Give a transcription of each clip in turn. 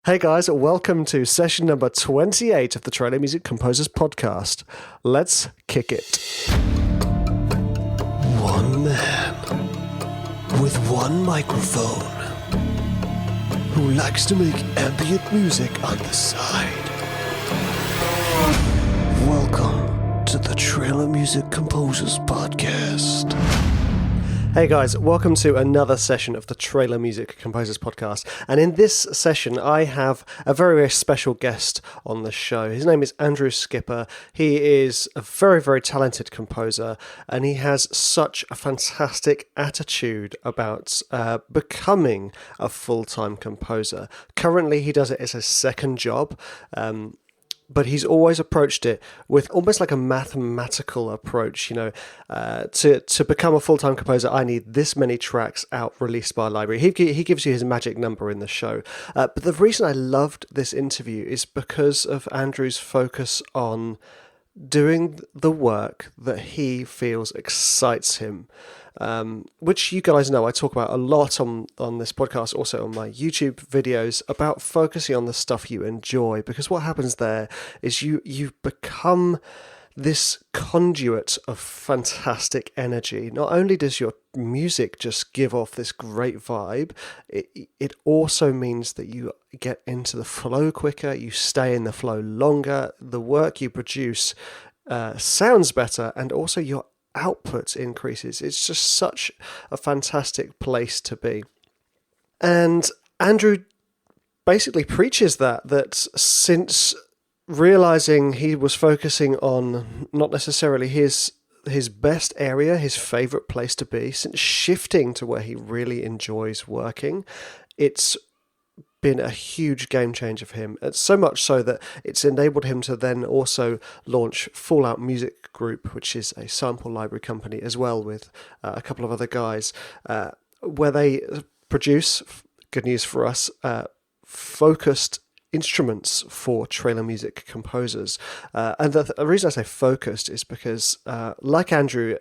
Hey guys, welcome to session number 28 of the Trailer Music Composers podcast. Let's kick it. One man with one microphone who likes to make ambient music on the side. Welcome to the Trailer Music Composers podcast. Hey guys, welcome to another session of the Trailer Music Composers podcast. And in this session, I have a very, very special guest on the show. His name is Andrew Skipper. He is a very, very talented composer, and he has such a fantastic attitude about becoming a full-time composer. Currently, he does it as a second job. But he's always approached it with almost like a mathematical approach, to become a full-time composer, I need this many tracks out released by a library. He gives you his magic number in the show. But the reason I loved this interview is because of Andrew's focus on doing the work that he feels excites him. Which you guys know I talk about a lot on this podcast, also on my YouTube videos, about focusing on the stuff you enjoy, because what happens there is you become this conduit of fantastic energy. Not only does your music just give off this great vibe, it also means that you get into the flow quicker, you stay in the flow longer, the work you produce sounds better, and also your output increases. It's just such a fantastic place to be. And Andrew basically preaches that since realizing he was focusing on not necessarily his best area, his favorite place to be, since shifting to where he really enjoys working, it's been a huge game changer for him. It's so much so that it's enabled him to then also launch Fallout Music Group, which is a sample library company as well, with a couple of other guys, where they produce, good news for us, focused instruments for trailer music composers. And the reason I say focused is because, like Andrew,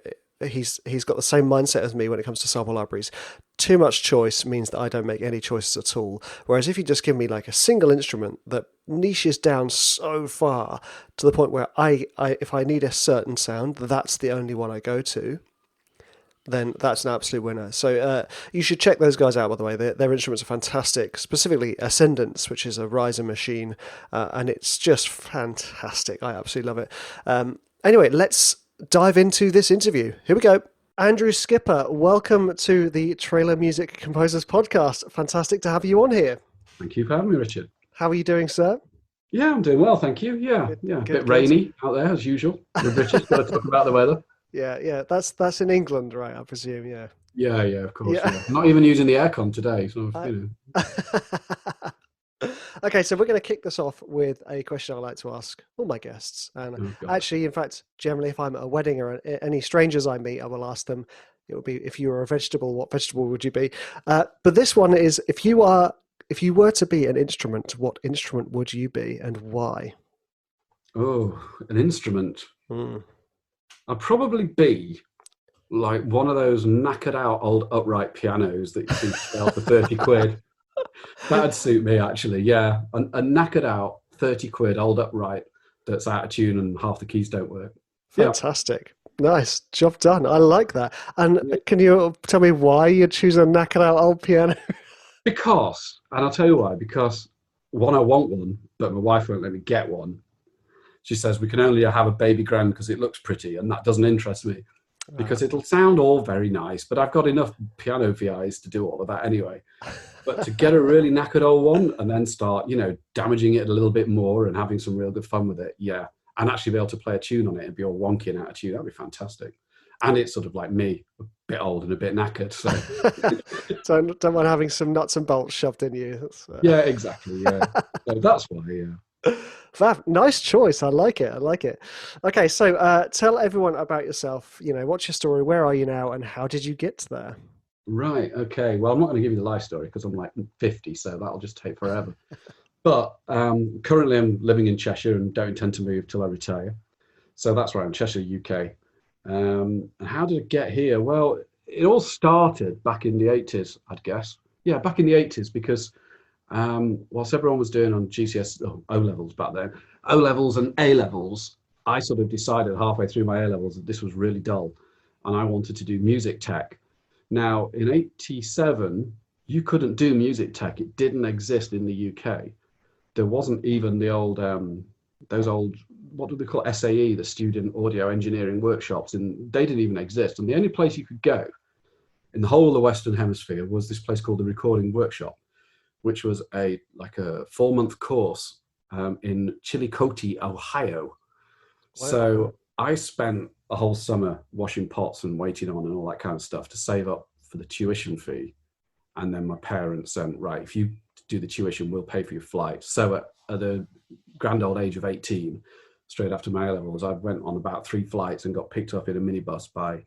he's got the same mindset as me when it comes to sample libraries. Too much choice means that I don't make any choices at all. Whereas if you just give me like a single instrument that niches down so far to the point where I if I need a certain sound, that's the only one I go to, then that's an absolute winner. So you should check those guys out, by the way. Their instruments are fantastic, specifically Ascendance, which is a riser machine, and it's just fantastic. I absolutely love it. Anyway, let's dive into this interview. Here we go. Andrew Skipper, welcome to the Trailer Music Composers podcast. Fantastic to have you on here. Thank you for having me, Richard. How are you doing, sir? Yeah, I'm doing well, thank you. Yeah, a bit rainy out there as usual. We're British, got to talk about the weather. Yeah, that's in England, right? I presume, yeah. Yeah, of course. Yeah. I'm not even using the aircon today, so Okay, so we're going to kick this off with a question I like to ask all my guests. And actually, in fact, generally, if I'm at a wedding or any strangers I meet, I will ask them, it would be, if you were a vegetable, what vegetable would you be? But this one is, if you were to be an instrument, what instrument would you be and why? Oh, an instrument. I'd probably be like one of those knackered out old upright pianos that you can sell for 30 quid. That'd suit me, actually. Yeah, a knackered out 30 quid old upright that's out of tune and half the keys don't work. Fantastic. Yeah. Nice job done. I like that. And can you tell me why you choose a knackered out old piano? Because, and I'll tell you why, because one, I want one, but my wife won't let me get one. She says we can only have a baby grand because it looks pretty, and that doesn't interest me because it'll sound all very nice, but I've got enough piano VIs to do all of that anyway. But to get a really knackered old one and then start, damaging it a little bit more and having some real good fun with it, and actually be able to play a tune on it and be all wonky and out of tune, that'd be fantastic. And it's sort of like me, a bit old and a bit knackered. So don't mind having some nuts and bolts shoved in you. Yeah, exactly. Yeah, so that's why. Yeah. Fab. Nice choice. I like it. Okay, so tell everyone about yourself. What's your story? Where are you now? And how did you get there? Right. Okay. Well, I'm not going to give you the life story because I'm like 50, so that'll just take forever. But currently I'm living in Cheshire and don't intend to move till I retire. So that's where I'm, Cheshire, UK. And how did it get here? Well, it all started back in the 80s, I'd guess. Yeah, back in the 80s, because whilst everyone was doing on GCS, O levels back then, O levels and A levels, I sort of decided halfway through my A levels that this was really dull, and I wanted to do music tech. Now, in '87, you couldn't do music tech; it didn't exist in the UK. There wasn't even the old those old, what do they call, SAE, the Student Audio Engineering Workshops, and they didn't even exist. And the only place you could go in the whole of the Western Hemisphere was this place called the Recording Workshop, which was a 4-month course in Chillicothe, Ohio. Wow. So I spent a whole summer washing pots and waiting on and all that kind of stuff to save up for the tuition fee. And then my parents said, right, if you do the tuition, we'll pay for your flight. So at the grand old age of 18, straight after my A-levels, I went on about 3 flights and got picked up in a minibus by,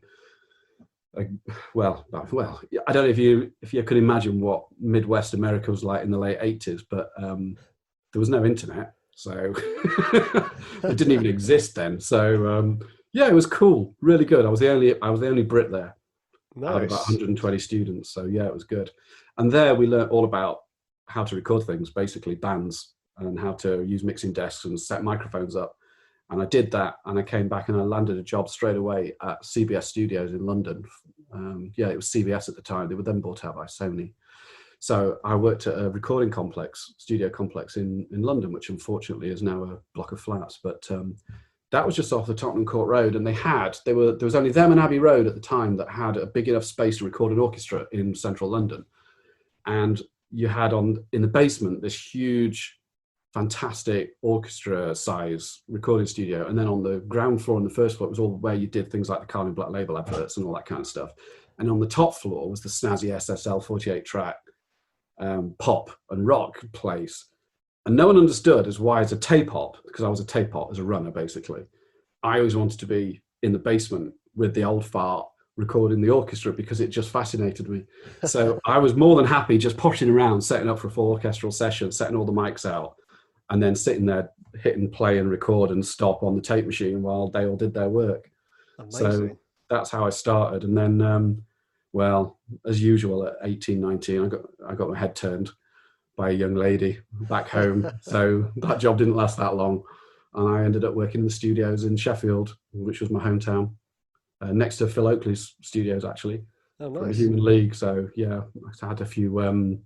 I don't know if you can imagine what Midwest America was like in the late 80s, but there was no internet. So it didn't even exist then. So yeah, it was cool, really good. I was the only Brit there. Nice. Out of about 120 students. So yeah, it was good. And there we learned all about how to record things, basically bands, and how to use mixing desks and set microphones up. And I did that, and I came back and I landed a job straight away at CBS Studios in London. It was CBS at the time. They were then bought out by Sony. So I worked at a recording complex, studio complex in London, which unfortunately is now a block of flats. But that was just off the Tottenham Court Road, and there was only them and Abbey Road at the time that had a big enough space to record an orchestra in central London. And you had in the basement this huge, fantastic orchestra size recording studio, and then on the ground floor and the first floor it was all where you did things like the Carlin Black Label adverts and all that kind of stuff. And on the top floor was the snazzy SSL 48 track pop and rock place. And no one understood as why as a tape op, because I was a tape op as a runner, basically. I always wanted to be in the basement with the old fart recording the orchestra because it just fascinated me. So I was more than happy just pottering around, setting up for a full orchestral session, setting all the mics out, and then sitting there hitting play and record and stop on the tape machine while they all did their work. Amazing. So that's how I started. And then, as usual at 18, 19, I got my head turned by a young lady back home. So that job didn't last that long. And I ended up working in the studios in Sheffield, which was my hometown, next to Phil Oakley's studios, actually. Oh, nice. From the Human League. So yeah, I had a few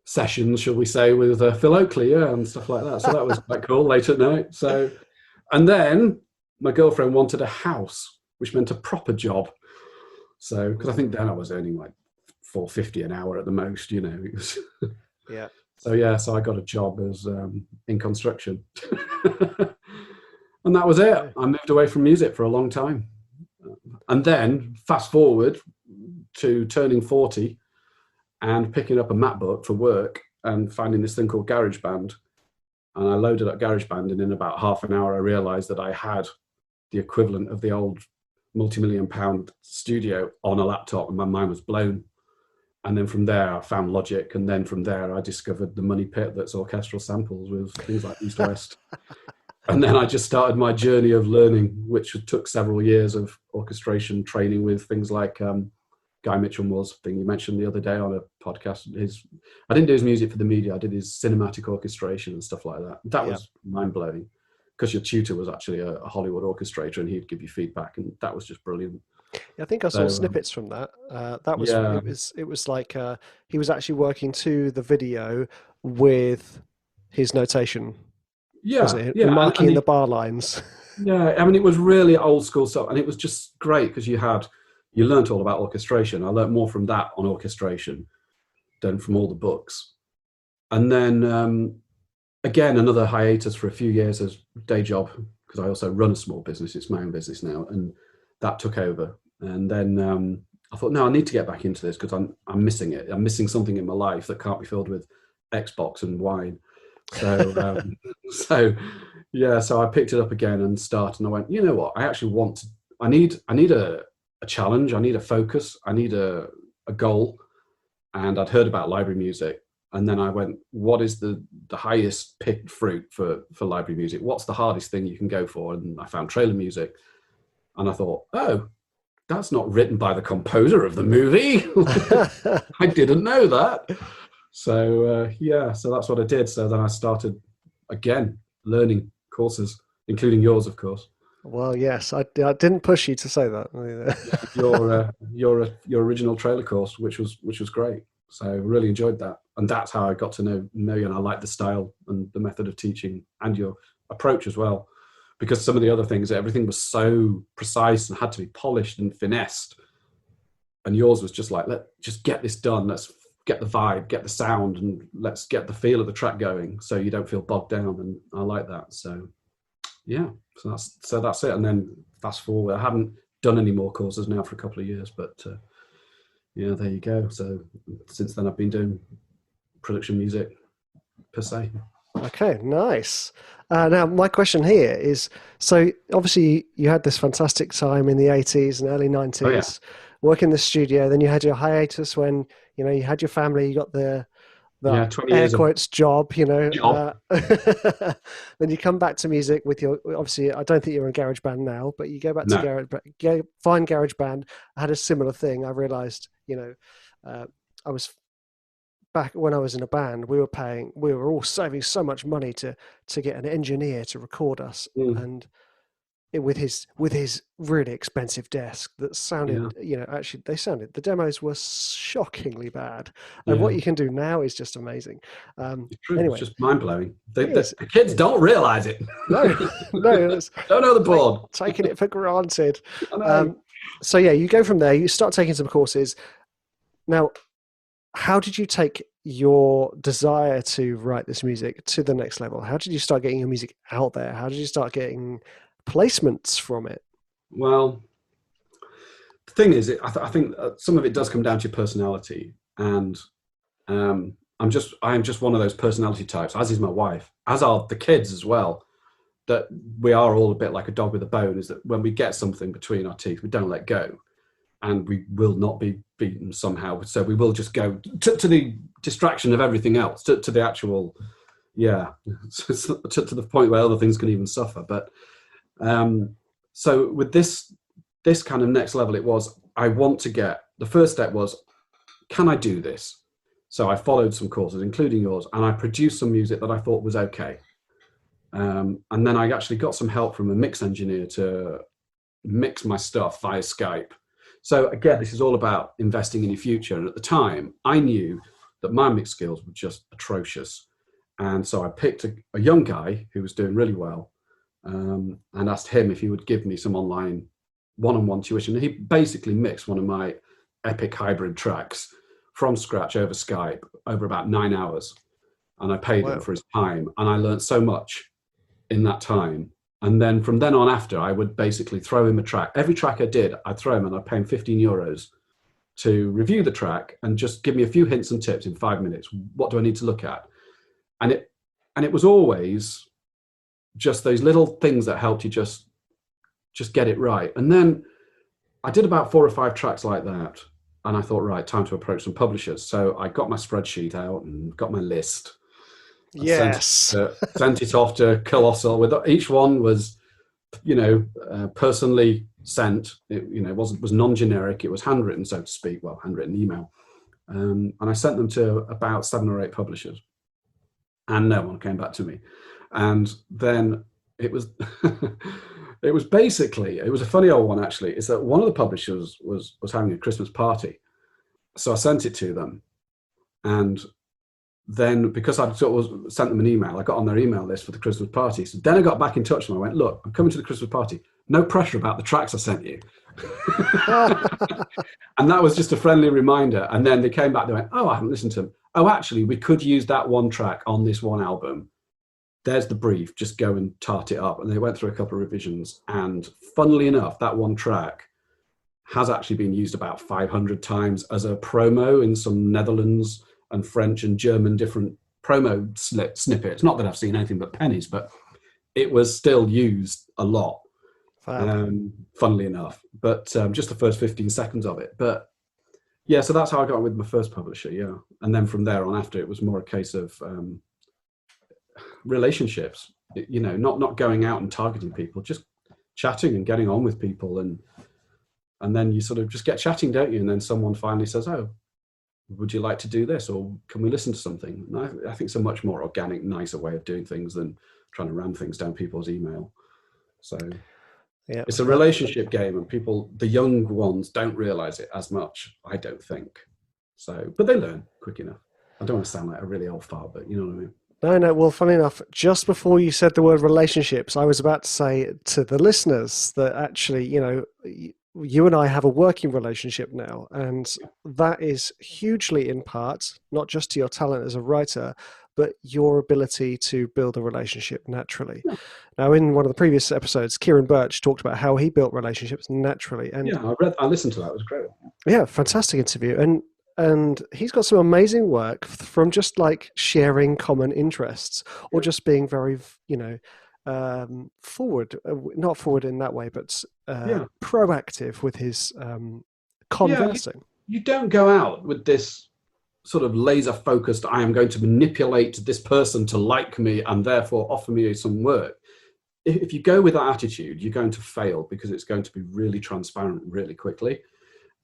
sessions, shall we say, with Phil Oakley, and stuff like that. So that was quite cool late at night. So, and then my girlfriend wanted a house, which meant a proper job. So, because I think then I was earning like $4.50 an hour at the most, It was yeah. So I got a job as in construction, and that was it. I moved away from music for a long time, and then fast forward to turning 40 and picking up a MacBook for work and finding this thing called GarageBand. And I loaded up GarageBand, and in about half an hour I realized that I had the equivalent of the old multi-million-pound studio on a laptop, and my mind was blown. And then from there I found Logic, and then from there I discovered the money pit that's orchestral samples with things like East West. And then I just started my journey of learning, which took several years of orchestration training with things like Guy Mitchell-Moore's thing you mentioned the other day on a podcast. I didn't do his music for the media, I did his cinematic orchestration and stuff like that. That was mind-blowing, because your tutor was actually a Hollywood orchestrator, and he'd give you feedback, and that was just brilliant. Yeah, I think I saw snippets from that. That was it was like he was actually working to the video with his notation. Yeah, was it? Marking in the bar lines. Yeah, I mean, it was really old school stuff, and it was just great because you learnt all about orchestration. I learnt more from that on orchestration than from all the books. And then again, another hiatus for a few years as day job, because I also run a small business. It's my own business now, and that took over. And then I thought, no, I need to get back into this because I'm missing it. I'm missing something in my life that can't be filled with Xbox and wine. So so I picked it up again and started, and I went, you know what? I actually I need a challenge. I need a focus. I need a goal. And I'd heard about library music. And then I went, what is the highest picked fruit for library music? What's the hardest thing you can go for? And I found trailer music. And I thought, oh, that's not written by the composer of the movie. I didn't know that. So yeah, so that's what I did. So then I started again learning courses, including yours, of course. Well, yes, I didn't push you to say that. Your original trailer course, which was great. So I really enjoyed that, and that's how I got to know you. And I like the style and the method of teaching and your approach as well, because some of the other things, everything was so precise and had to be polished and finessed, and yours was just like, just get this done. Let's get the vibe, get the sound, and let's get the feel of the track going, so you don't feel bogged down. And I like that. So yeah, so that's it. And then fast forward, I haven't done any more courses now for a couple of years, but yeah, there you go. So since then, I've been doing production music per se. Okay, nice. Now, my question here is, so obviously you had this fantastic time in the 80s and early Oh yeah, 90s, working in the studio, then you had your hiatus when, you had your family, you got the yeah, 20 air years of quotes job, job. then you come back to music with your, obviously, I don't think you're in GarageBand now, but you go back to No, find GarageBand. I had a similar thing. I realized, I was back when I was in a band, we were all saving so much money to get an engineer to record us, mm, and with his really expensive desk that sounded, yeah, actually the demos were shockingly bad, and what yeah, you can do now is just amazing. it's true. It's Anyway, just mind blowing. it is. The kids It is. don't realize it. No, no, it's Don't know the board. taking it for granted. I know. Um, so yeah, you go from there. You start taking some courses. Now, how did you take your desire to write this music to the next level? How did you start getting your music out there? How did you start getting placements from it? Well, the thing is, I think some of it does come down to your personality, and I am just one of those personality types, as is my wife, as are the kids as well. That we are all a bit like a dog with a bone. Is that when we get something between our teeth, we don't let go, and we will not be beaten somehow. So we will just go to the distraction of everything else, to the actual, yeah, to the point where other things can even suffer. But so with this kind of next level, it was, I want to get, the first step was, can I do this? So I followed some courses, including yours, and I produced some music that I thought was okay. And then I actually got some help from a mix engineer to mix my stuff via Skype. So again, this is all about investing in your future. And at the time, I knew that my mix skills were just atrocious. And so I picked a young guy who was doing really well, and asked him if he would give me some online one-on-one tuition. And he basically mixed one of my epic hybrid tracks from scratch over Skype over about 9 hours. And I paid him Wow. for his time. And I learned so much in that time. And then from then on after, I would basically throw him a track. Every track I did, I'd throw him and I'd pay him €15 to review the track and just give me a few hints and tips in 5 minutes. What do I need to look at? And it was always just those little things that helped you just get it right. And then I did about 4 or 5 tracks like that. And I thought, right, time to approach some publishers. So I got my spreadsheet out and got my list. Yes. Sent it off to Colossal. With each one was, personally sent. It, was non-generic. It was handwritten, so to speak. Well, handwritten email. And I sent them to about 7 or 8 publishers, and no one came back to me. And then it was, it was a funny old one actually. Is that one of the publishers was having a Christmas party, so I sent it to them, and then because I'd sort of sent them an email, I got on their email list for the Christmas party. So then I got back in touch and I went, look, I'm coming to the Christmas party. No pressure about the tracks I sent you. And that was just a friendly reminder. And then they came back, they went, oh, I haven't listened to them. Oh, actually, we could use that one track on this one album. There's the brief, just go and tart it up. And they went through a couple of revisions. And funnily enough, that one track has actually been used about 500 times as a promo in some Netherlands and French and German different promo snippets. Not that I've seen anything but pennies, but it was still used a lot, funnily enough. But just the first 15 seconds of it. But yeah, so that's how I got with my first publisher, yeah. And then from there on after, it was more a case of relationships, not going out and targeting people, just chatting and getting on with people. And then you sort of just get chatting, don't you? And then someone finally says, oh, would you like to do this, or can we listen to something? And I think it's a much more organic, nicer way of doing things than trying to ram things down people's email. So Yeah, it's a relationship game, and people, the young ones, don't realize it as much, I don't think. So, but they learn quick enough. I don't want to sound like a really old fart, but you know what I mean. No. Well, funny enough, just before you said the word relationships, I was about to say to the listeners that actually, you and I have a working relationship now, and that is hugely in part not just to your talent as a writer, but your ability to build a relationship naturally. Yeah. Now, in one of the previous episodes, Kieran Birch talked about how he built relationships naturally, and I listened to that. It was great. yeah, fantastic interview, and he's got some amazing work from just like sharing common interests or just being very, forward, not forward in that way, but proactive with his conversing. You don't go out with this sort of laser focused, I am going to manipulate this person to like me and therefore offer me some work. If you go with that attitude, you're going to fail, because it's going to be really transparent really quickly.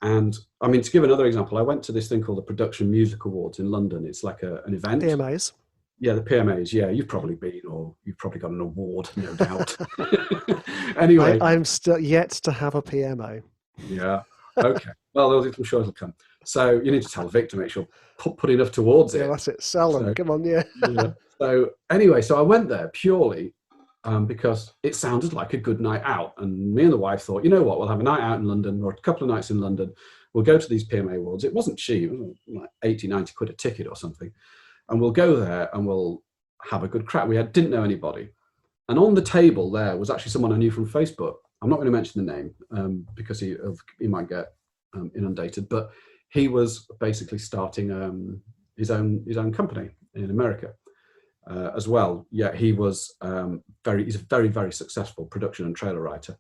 And I mean, to give another example, I went to this thing called the Production Music Awards in London. It's like an event. PMAs. Yeah, the PMAs. Yeah, you've probably been, or you've probably got an award, no doubt. Anyway. I'm still yet to have a PMA. Yeah. Okay. Well, I'm sure it'll come. So you need to tell Vic to make sure put enough towards it. Yeah, that's it. Sell them. Come on, yeah. So anyway, so I went there purely because it sounded like a good night out. And me and the wife thought, you know what, we'll have a night out in London, or a couple of nights in London. We'll go to these PMA awards. It wasn't cheap. It was like 80, 90 quid a ticket or something. And we'll go there and we'll have a good crack. We didn't know anybody. And on the table there was actually someone I knew from Facebook. I'm not going to mention the name because he might get inundated. But he was basically starting his own company in America as well. Yeah, he was he's a very, very successful production and trailer writer.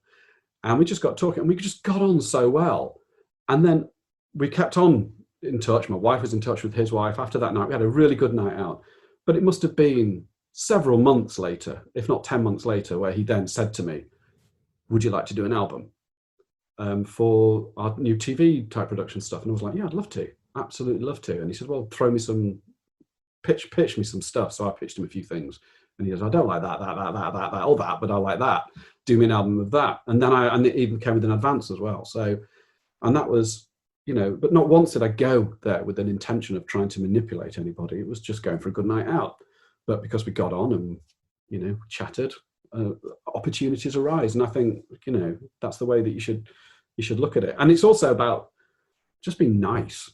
And we just got talking, and we just got on so well. And then we kept on in touch. My wife was in touch with his wife. After that night, we had a really good night out. But it must have been several months later, if not 10 months later, where he then said to me, would you like to do an album for our new TV type production stuff? And I was like, yeah, I'd love to. Absolutely love to. And he said, well, throw me some, pitch me some stuff. So I pitched him a few things. And he goes, I don't like that, all that, but I like that. Do me an album of that. And then and it even came with an advance as well. So, and that was, but not once did I go there with an intention of trying to manipulate anybody. It was just going for a good night out. But because we got on and, chatted, opportunities arise. And I think, that's the way that you should look at it. And it's also about just being nice.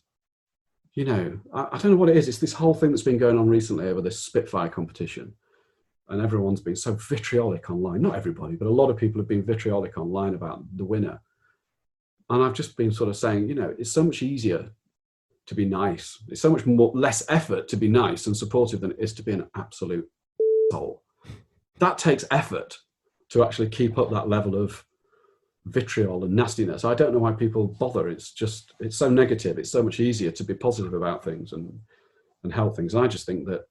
I don't know what it is. It's this whole thing that's been going on recently over this Spitfire competition. And everyone's been so vitriolic online. Not everybody, but a lot of people have been vitriolic online about the winner. And I've just been sort of saying, it's so much easier to be nice. It's so much less effort to be nice and supportive than it is to be an absolute asshole. That takes effort to actually keep up that level of vitriol and nastiness. I don't know why people bother. It's so negative. It's so much easier to be positive about things and help things. And I just think that,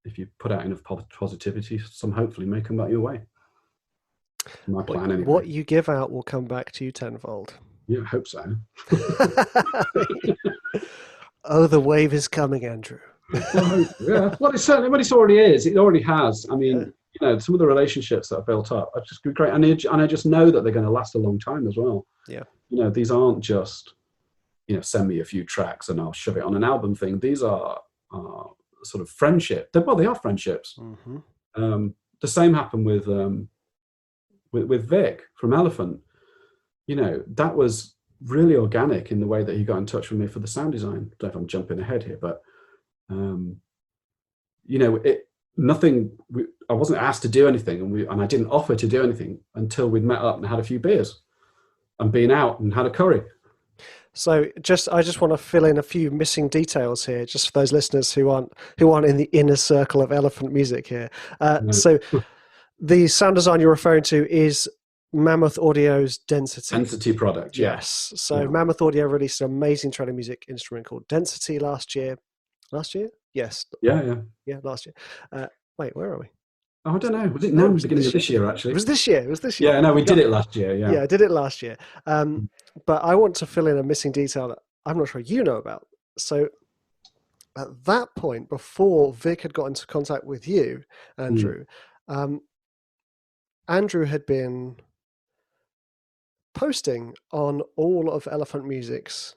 if you put out enough positivity, some hopefully may come back your way. My plan anyway. What you give out will come back to you tenfold. Yeah, I hope so. Oh, the wave is coming, Andrew. Yeah, well, it already is. It already has. I mean, some of the relationships that are built up are just great, and I just know that they're going to last a long time as well. Yeah. These aren't just, send me a few tracks and I'll shove it on an album thing. These are sort of friendship. They are friendships. Mm-hmm. The same happened with Vic from Elephant. That was really organic in the way that he got in touch with me for the sound design. I don't know if I'm jumping ahead here, but I wasn't asked to do anything, and I didn't offer to do anything until we'd met up and had a few beers and been out and had a curry. So I just want to fill in a few missing details here, just for those listeners who aren't in the inner circle of Elephant music here. So the sound design you're referring to is Mammoth Audio's Density product. Yeah. Yes. So Mammoth Audio released an amazing trailer music instrument called Density last year. Last year? Yes. Yeah, last year. Wait, where are we? Oh, I don't know. Was it now? Beginning of this year, actually. It was this year. Yeah, no, we did it last year. Yeah. Yeah, I did it last year. But I want to fill in a missing detail that I'm not sure you know about. so at that point, before Vic had got into contact with you, Andrew, Andrew had been posting on all of Elephant Music's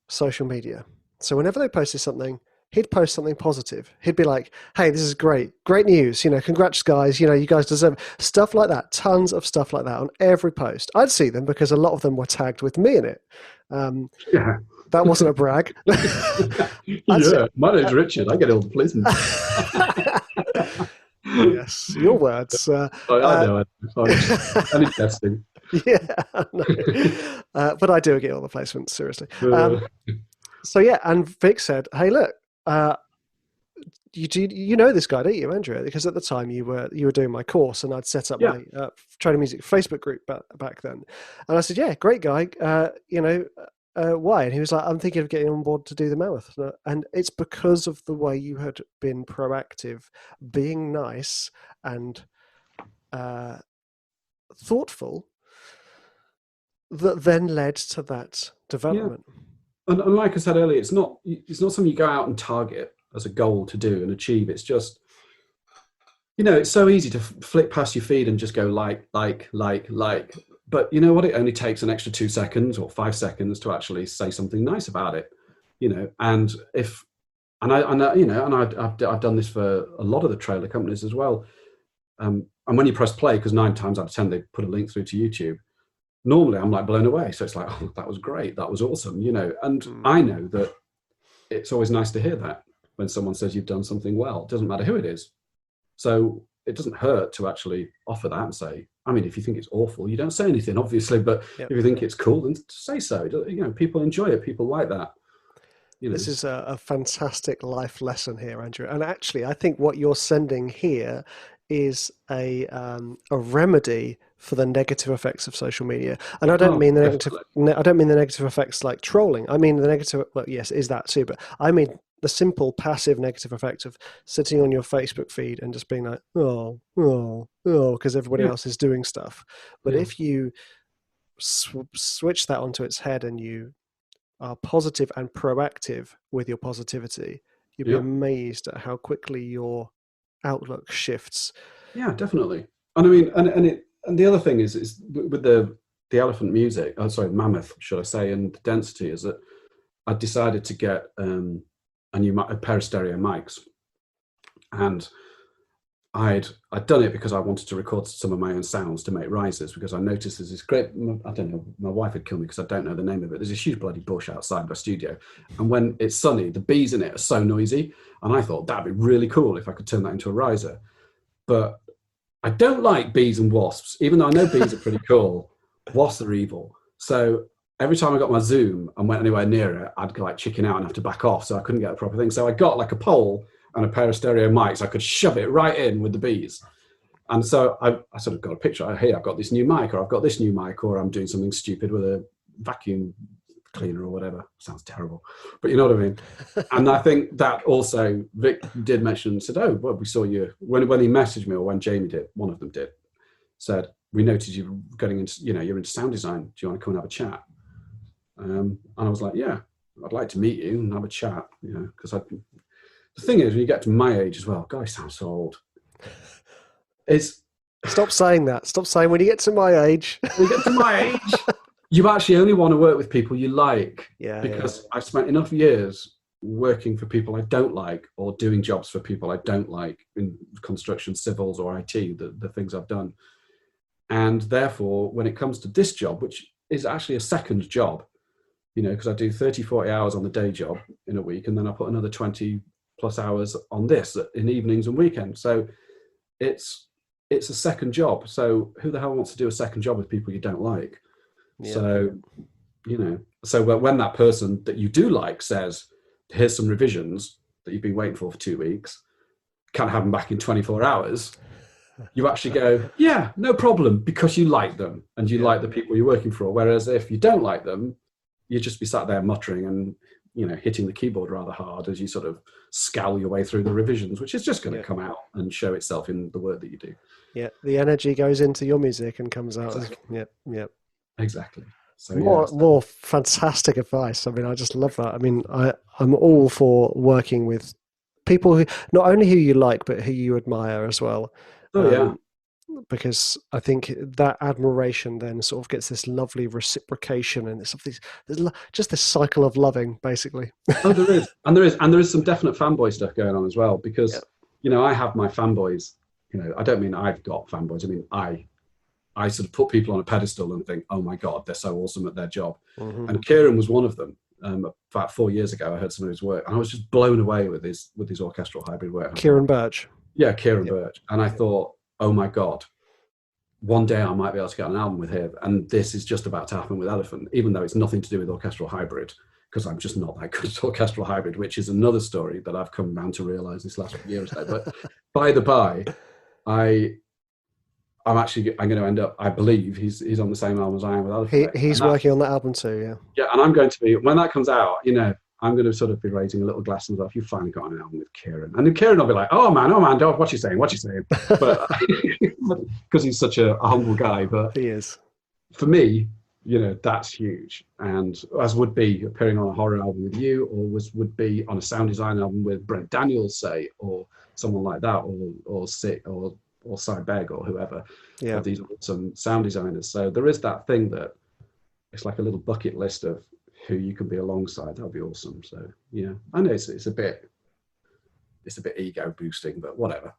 social media. So whenever they posted something, he'd post something positive. He'd be like, hey, this is great news, congrats guys, you guys deserve it. Stuff like that, tons of stuff like that on every post. I'd see them because a lot of them were tagged with me in it. Yeah. That wasn't a brag. Yeah, my name's Richard. I get all the placements. Yes, your words. I know. I'm testing. Yeah, no. But I do get all the placements, seriously. So yeah, and Vic said, hey, look, you know this guy, don't you, Andrew? Because at the time you were doing my course, and I'd set up my Trailer Music Facebook group back then. And I said, yeah, great guy. Why? And he was like, I'm thinking of getting on board to do the Mammoth. And it's because of the way you had been proactive, being nice and thoughtful, that then led to that development. Yeah. And like I said earlier, it's not something you go out and target as a goal to do and achieve. It's just, it's so easy to flick past your feed and just go like. But you know what? It only takes an extra 2 seconds or 5 seconds to actually say something nice about it, And I've done this for a lot of the trailer companies as well. And when you press play, because 9 times out of 10 they put a link through to YouTube. Normally, I'm like blown away. So it's like, oh, that was great, that was awesome, And I know that it's always nice to hear that when someone says you've done something well. It doesn't matter who it is. So it doesn't hurt to actually offer that and say, I mean, if you think it's awful, you don't say anything, obviously, but if you think it's cool, then say so. People enjoy it. People like that. This is a fantastic life lesson here, Andrew. And actually, I think what you're sending here is a remedy for the negative effects of social media. And I don't mean the negative. I don't mean the negative effects like trolling. I mean the negative. Well, yes, is that too, but I mean the simple passive negative effect of sitting on your Facebook feed and just being like, oh, because everybody else is doing stuff. But if you switch that onto its head and you are positive and proactive with your positivity, you'd be amazed at how quickly your outlook shifts. Yeah, definitely. And I mean, and the other thing is with the Elephant Music, Mammoth, should I say, and the density is that I decided to get a pair of stereo mics, and I'd done it because I wanted to record some of my own sounds to make risers, because I noticed there's this great, I don't know, my wife would kill me because I don't know the name of it. There's a huge bloody bush outside my studio, and when it's sunny, the bees in it are so noisy, and I thought that'd be really cool if I could turn that into a riser. But I don't like bees and wasps, even though I know bees are pretty cool. Wasps are evil. So every time I got my Zoom and went anywhere near it, I'd like chicken out and have to back off, so I couldn't get a proper thing. So I got like a pole and a pair of stereo mics. I could shove it right in with the bees. And so I sort of got a picture. Hey, I've got this new mic, or I've got this new mic, or I'm doing something stupid with a vacuum cleaner or whatever. Sounds terrible, but you know what I mean. And I think that also Vic did mention, said, oh, well, we saw you when he messaged me, or when Jamie did, one of them did, said, we noticed you getting into, you're into sound design. Do you want to come and have a chat? And I was like, yeah, I'd like to meet you and have a chat, because the thing is, when you get to my age as well, God, I sound so old. Stop saying that. Stop saying when you get to my age. When you get to my age, you actually only want to work with people you like. Yeah. Because I've spent enough years working for people I don't like, or doing jobs for people I don't like in construction, civils, or IT, the things I've done. And therefore, when it comes to this job, which is actually a second job, because I do 30, 40 hours on the day job in a week, and then I put another 20 plus hours on this in evenings and weekends. So it's a second job. So who the hell wants to do a second job with people you don't like? Yeah. So, so when that person that you do like says, here's some revisions that you've been waiting for 2 weeks, can't have them back in 24 hours. You actually go, yeah, no problem, because you like them and you like the people you're working for. Whereas if you don't like them, you'd just be sat there muttering and, hitting the keyboard rather hard as you sort of scowl your way through the revisions, which is just going to come out and show itself in the work that you do. Yeah, the energy goes into your music and comes out. Exactly. Yeah. Exactly. So yeah, More fantastic advice. I mean, I just love that. I mean, I'm all for working with people who not only who you like, but who you admire as well. oh yeah. Because I think that admiration then sort of gets this lovely reciprocation, and just this cycle of loving, basically. Oh, there is, and there is some definite fanboy stuff going on as well. Yeah. Because I have my fanboys. I don't mean I've got fanboys. I mean I sort of put people on a pedestal and think, oh my God, they're so awesome at their job. Mm-hmm. And Kieran was one of them. About 4 years ago, I heard some of his work, and I was just blown away with his orchestral hybrid work. Kieran Birch. Yeah, Kieran Yep. Birch. And I thought, oh my God, one day I might be able to get an album with him. And this is just about to happen with Elephant, even though it's nothing to do with orchestral hybrid, because I'm just not that good at orchestral hybrid, which is another story that I've come around to realize this last year or so. But by the by, I'm going to end up, I believe he's on the same album as I am with Elephant. He's working on that album too, yeah. Yeah, and I'm going to be, when that comes out, I'm going to sort of be raising a little glass and stuff. You finally got an album with Kieran. And then Kieran will be like, oh man, Dov, what you saying? But because he's such a humble guy. But He is. for me, that's huge. And as would be appearing on a horror album with you, or would be on a sound design album with Brent Daniels, say, or someone like that, or Cy Begg or whoever. Yeah. These awesome sound designers. So there is that thing that it's like a little bucket list of who you can be alongside. That'd be awesome. So I know it's a bit ego boosting, but whatever.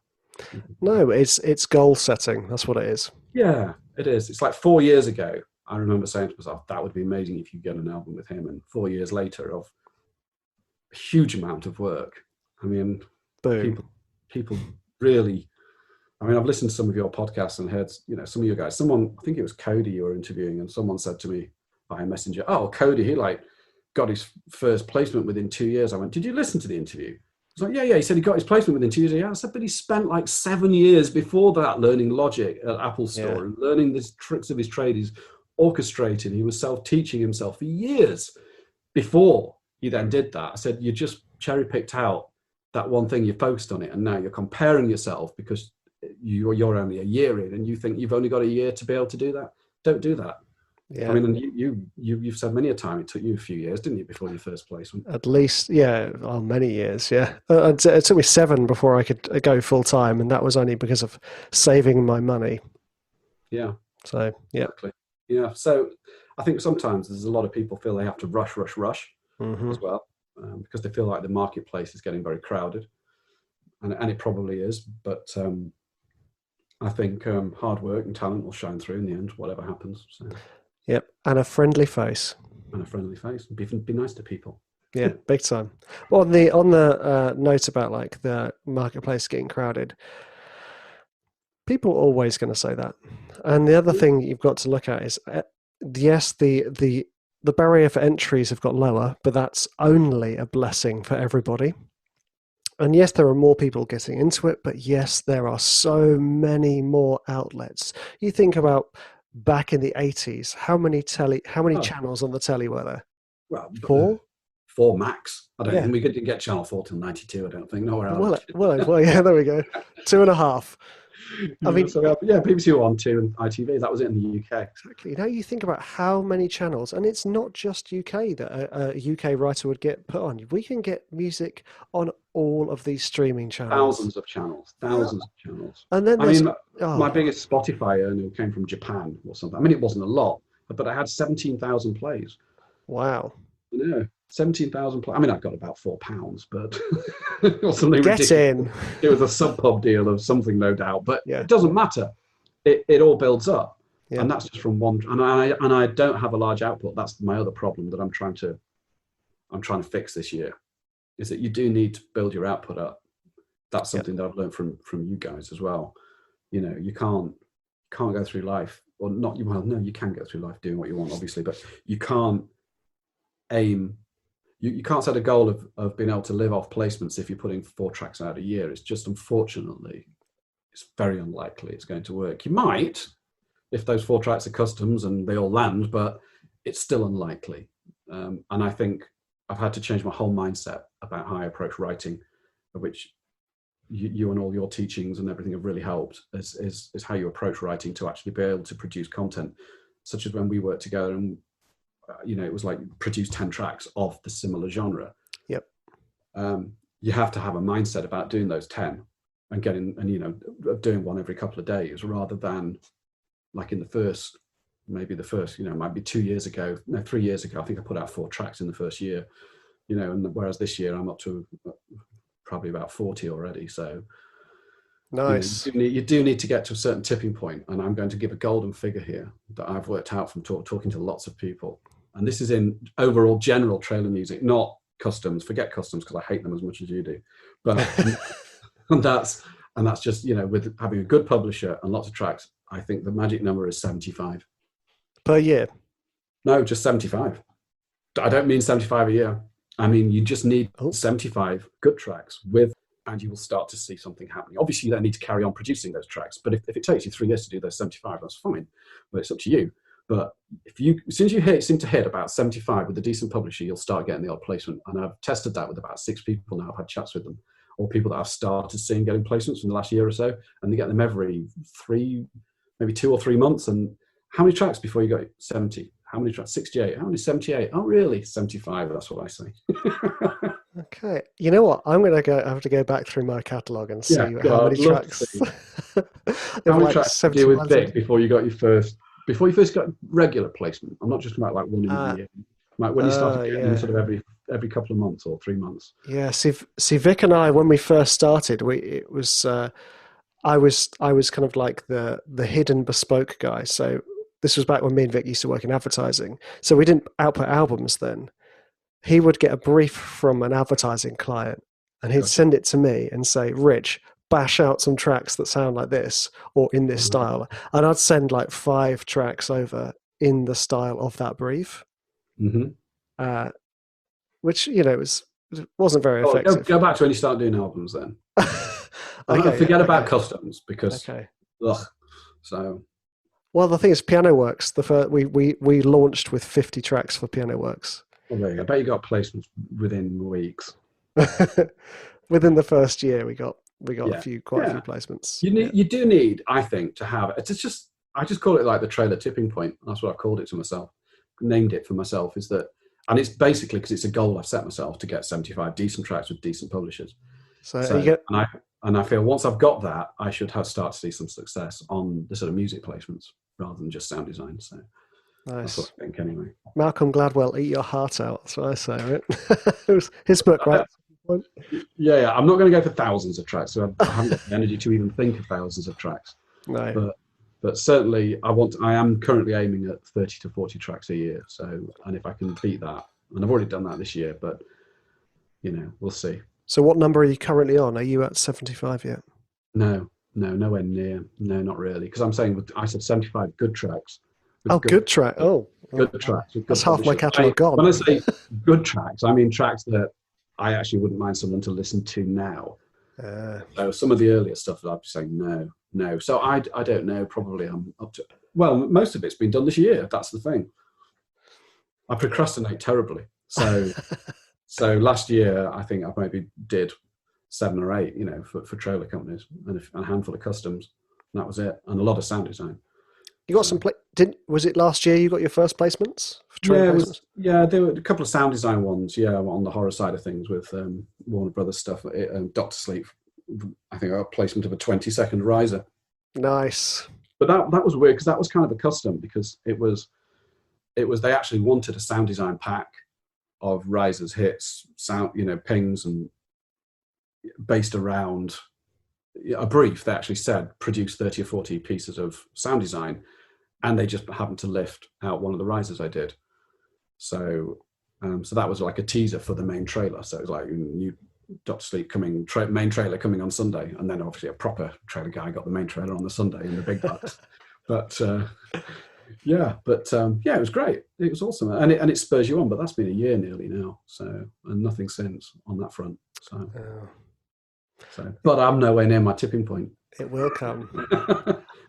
No, it's goal setting. That's what it is. Yeah, it is. It's like 4 years ago, I remember saying to myself, that would be amazing if you get an album with him. And 4 years later, of a huge amount of work. I mean, Boom. people really. I mean, I've listened to some of your podcasts and heard, some of you guys. Someone, I think it was Cody you were interviewing, and someone said to me via Messenger, "Oh, Cody, he got his first placement within 2 years." I went, "Did you listen to the interview?" I was like, "Yeah." He said he got his placement within 2 years. Yeah, I said, but he spent like 7 years before that learning Logic at Apple Store and learning the tricks of his trade. He's orchestrating. He was self-teaching himself for years before he then did that. I said, you just cherry-picked out that one thing, you focused on it, and now you're comparing yourself because you're only a year in and you think you've only got a year to be able to do that. Don't do that. Yeah. I mean, and you've said many a time it took you a few years, didn't you, before your first placement? At least, yeah, many years, yeah. It took me 7 before I could go full time, and that was only because of saving my money. Yeah. So yeah. Exactly. Yeah. So I think sometimes there's a lot of people feel they have to rush Mm-hmm. as well, because they feel like the marketplace is getting very crowded, and it probably is, but I think hard work and talent will shine through in the end, whatever happens. So. Yep, and a friendly face. And a friendly face. Be nice to people. Yeah, big time. Well, on the note about like the marketplace getting crowded, people are always going to say that. And the other thing you've got to look at is, yes, the barrier for entries have got lower, but that's only a blessing for everybody. And yes, there are more people getting into it, but yes, there are so many more outlets. You think about back in the 80s, how many channels on the telly were there? Well, 4? 4 max. I don't think we didn't get channel 4 till 92. I don't think. Nowhere else. Well, yeah, there we go. 2.5. I mean, BBC 1, 2, and ITV. That was it in the UK. Exactly. Now you think about how many channels, and it's not just UK that a UK writer would get put on. We can get music on all of these streaming channels. Thousands of channels. And then my biggest Spotify earner came from Japan or something. I mean, it wasn't a lot, but I had 17,000 plays. Wow. Yeah, 17,000 plays. I mean, I got about £4, but it was something Get ridiculous. in. It was a sub-pub deal of something, no doubt, but Yeah. it doesn't matter. It all builds up, Yeah. and that's just from one. And I don't have a large output. That's my other problem that I'm trying to fix this year, is that you do need to build your output up. That's something that I've learned from you guys as well. You can't go through life, or not. Well, no, you can go through life doing what you want, obviously, but you can't aim. You can't set a goal of being able to live off placements if you're putting 4 tracks out a year. It's just, unfortunately, it's very unlikely it's going to work. You might, if those 4 tracks are customs and they all land, but it's still unlikely. And I think I've had to change my whole mindset about how I approach writing, which you and all your teachings and everything have really helped, is how you approach writing to actually be able to produce content, such as when we work together and it was like produce 10 tracks of the similar genre. Yep. You have to have a mindset about doing those 10 and doing one every couple of days, rather than like in the first, might be 2 years ago, no, 3 years ago, I think I put out 4 tracks in the first year, and whereas this year I'm up to probably about 40 already. So nice. you do need to get to a certain tipping point, and I'm going to give a golden figure here that I've worked out from talking to lots of people. And this is in overall general trailer music, not customs. Forget customs, because I hate them as much as you do. But and that's just, with having a good publisher and lots of tracks, I think the magic number is 75 per year. No, just 75. I don't mean 75 a year. I mean, you just need 75 good tracks and you will start to see something happening. Obviously, you don't need to carry on producing those tracks, but if it takes you 3 years to do those 75, that's fine. But it's up to you. But as soon as you seem to hit about 75 with a decent publisher, you'll start getting the odd placement. And I've tested that with about 6 people now. I've had chats with them, or people that I've started seeing getting placements from the last year or so, and they get them every 2 or 3 months. And how many tracks before you got 70? How many tracks? 68. How many? 78. Oh, really? 75. That's what I say. Okay. You know what? I have to go back through my catalogue and see how many tracks. How many tracks did you do with Big before you first got regular placement? I'm not just about like one in a year. Like when you started getting sort of every couple of months or 3 months. Yeah. See, Vic and I, when we first started, I was kind of like the hidden bespoke guy. So this was back when me and Vic used to work in advertising. So we didn't output albums then. He would get a brief from an advertising client, and he'd send it to me and say, Rich, bash out some tracks that sound like this or in this style. And I'd send like 5 tracks over in the style of that brief, which, wasn't very effective. Go back to when you start doing albums then. Forget about customs, because so. Well, the thing is, Piano Works. We launched with 50 tracks for Piano Works. I bet you got placements within weeks. Within the first year, we got quite a few placements. You do need, I think, to have it. I just call it like the trailer tipping point. That's what I called it to myself. Named it for myself is that, and it's basically because it's a goal I've set myself to get 75 decent tracks with decent publishers. And I feel once I've got that, I should start to see some success on the sort of music placements rather than just sound design. So nice. That's what I think anyway. Malcolm Gladwell, eat your heart out. That's what I say, right? It was his book, right? Yeah. I'm not going to go for thousands of tracks. So I haven't got the energy to even think of thousands of tracks. No. But certainly I am currently aiming at 30 to 40 tracks a year. So, and if I can beat that, and I've already done that this year, but we'll see. So what number are you currently on? Are you at 75 yet? No, nowhere near. No, not really. Because I'm saying I said 75 good tracks. Good track. Good tracks. That's half my catalogue gone. When I say good tracks, I mean tracks that I actually wouldn't mind someone to listen to now. So some of the earlier stuff that I'd be saying no. So I don't know. Probably I'm up to. Well, most of it's been done this year. That's the thing. I procrastinate terribly. So. So last year, I think I maybe did 7 or 8, for trailer companies and a handful of customs. And that was it. And a lot of sound design. You got some was it last year you got your first placements? There were a couple of sound design ones, on the horror side of things with Warner Brothers stuff. Dr. Sleep, I think I got a placement of a 20-second riser. Nice. But that was weird because that was kind of a custom because it was they actually wanted a sound design pack of risers, hits, sound, pings, and based around a brief. They actually said produce 30 or 40 pieces of sound design, and they just happened to lift out one of the risers I did. So that was like a teaser for the main trailer. So it was like new Dr. Sleep main trailer coming on Sunday, and then obviously a proper trailer guy got the main trailer on the Sunday in the big bucks. But it was great. It was awesome, and it spurs you on. But that's been a year nearly now, and nothing since on that front. But I'm nowhere near my tipping point. It will come.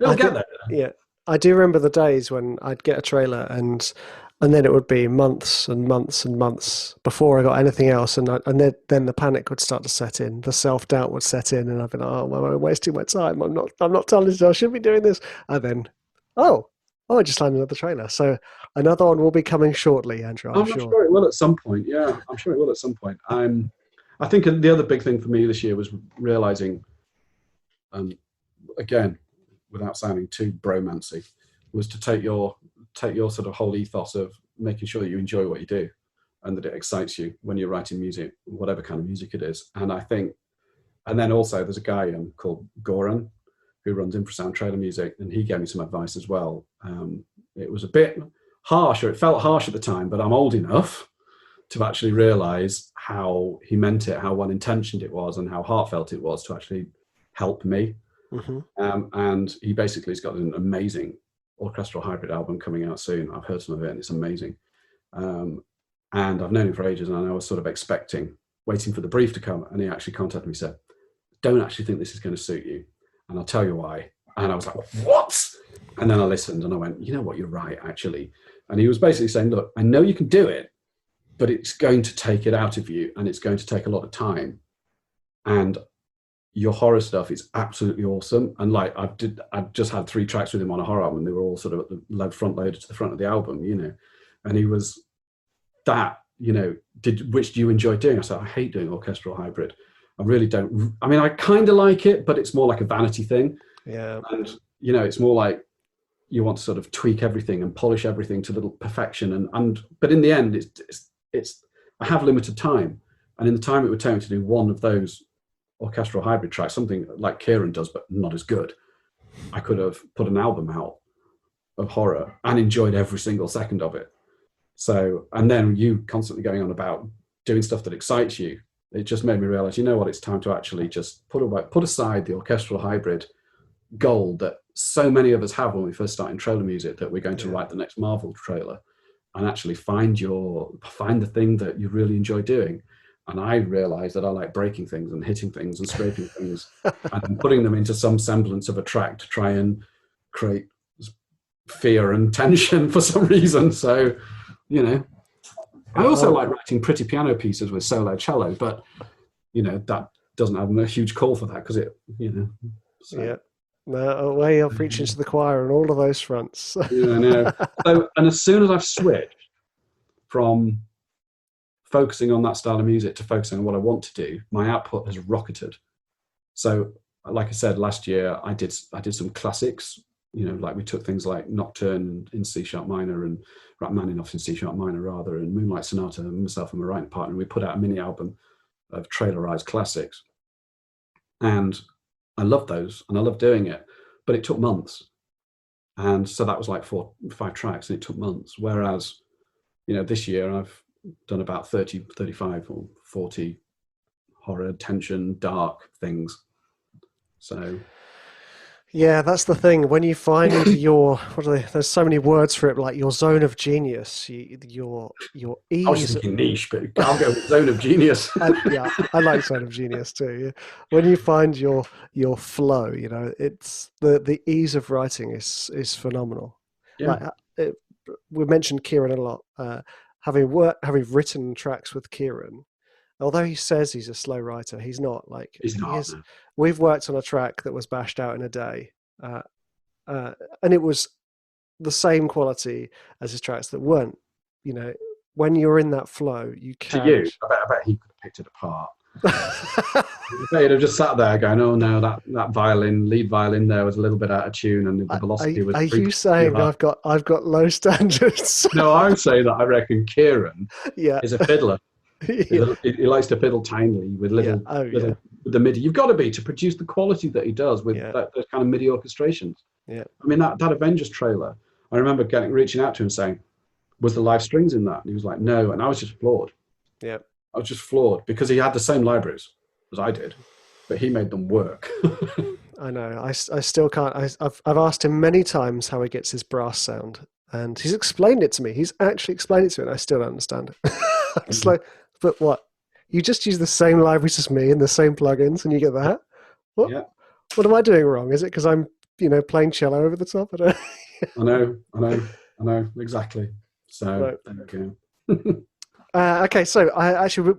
It'll get there. Yeah, I do remember the days when I'd get a trailer and then it would be months and months and months before I got anything else, and then the panic would start to set in, the self-doubt would set in, and I'd be like, oh, well, I'm wasting my time. I'm not talented. I should be doing this, and then I just landed another trailer. So Another one will be coming shortly, Andrew, I'm I'm sure. sure it will at some point. Yeah, I'm sure it will at some point. I think the other big thing for me this year was realizing, again, without sounding too bromancy, was to take your sort of whole ethos of making sure that you enjoy what you do and that it excites you when you're writing music, whatever kind of music it is. And I think, and then also there's a guy called Goran who runs Infrasound Trailer Music, and he gave me some advice as well. It was a bit harsh, or it felt harsh at the time, but I'm old enough to actually realize how he meant it, how well intentioned it was, and how heartfelt it was to actually help me. Mm-hmm. And he basically has got an amazing orchestral hybrid album coming out soon. I've heard some of it and it's amazing. And I've known him for ages, and I was sort of waiting for the brief to come, and he actually contacted me and said, don't actually think this is going to suit you, and I'll tell you why. And I was like, what? And then I listened and I went, you know what, you're right, actually. And he was basically saying, look, I know you can do it, but it's going to take it out of you, and it's going to take a lot of time. And your horror stuff is absolutely awesome. And like I've just had 3 tracks with him on a horror album. They were all sort of at the front loaded to the front of the album, you know. And he was that, you know, which do you enjoy doing? I said, I hate doing orchestral hybrid. I really don't. I mean, I kind of like it, but it's more like a vanity thing. Yeah. And, you know, it's more like you want to sort of tweak everything and polish everything to little perfection. But in the end, it's I have limited time. And in the time it would take me to do one of those orchestral hybrid tracks, something like Kieran does, but not as good, I could have put an album out of horror and enjoyed every single second of it. So, and then you constantly going on about doing stuff that excites you, it just made me realize, you know what, it's time to actually just put aside the orchestral hybrid goal that so many of us have when we first start in trailer music, that we're going to write the next Marvel trailer, and actually find the thing that you really enjoy doing. And I realized that I like breaking things and hitting things and scraping things and putting them into some semblance of a track to try and create fear and tension for some reason. So, you know, I also like writing pretty piano pieces with solo cello, but, you know, that doesn't have a huge call for that because it, you know. So. Yeah. No, way you're preaching to the choir on all of those fronts. Yeah, I know. So, and as soon as I've switched from focusing on that style of music to focusing on what I want to do, my output has rocketed. So, like I said, last year I did some classics. You know, like we took things like Nocturne in C sharp minor and Rachmaninoff in C sharp minor rather, and Moonlight Sonata, and myself and my writing partner, we put out a mini album of trailerized classics. And I loved those and I loved doing it, but it took months. And so that was like 4 or 5 tracks, and it took months. Whereas, you know, this year I've done about 30, 35 or 40 horror, tension, dark things. So yeah, that's the thing. When you find there's so many words for it, like your zone of genius, your ease. I was just thinking niche, but I'll go with zone of genius. Yeah, I like zone of genius too. Yeah. When you find your flow, you know, it's the ease of writing is phenomenal. Yeah. Like we mentioned Kieran a lot. Having written tracks with Kieran, although he says he's a slow writer, he's not. Like He's not. We've worked on a track that was bashed out in a day, and it was the same quality as his tracks that weren't. You know, when you're in that flow, you can. To you, I bet he could have picked it apart. I bet he'd have just sat there going, "Oh no, that lead violin there was a little bit out of tune, and the velocity was." Are you saying I've got low standards? No, I would say that I reckon Kieran is a fiddler. Yeah. He likes to fiddle tinily with little with the MIDI. You've got to be to produce the quality that he does with those kind of MIDI orchestrations. Yeah, I mean that Avengers trailer. I remember reaching out to him saying, "Was the live strings in that?" And he was like, "No," and I was just floored. Yeah, I was just floored because he had the same libraries as I did, but he made them work. I know. I still can't. I've asked him many times how he gets his brass sound, and he's explained it to me. He's actually explained it to me, and I still don't understand it. It's like, but what? You just use the same libraries as me and the same plugins, and you get that? What? Yeah. What am I doing wrong? Is it because I'm, playing cello over the top? I don't. I know exactly. So Right. there we go. Okay, so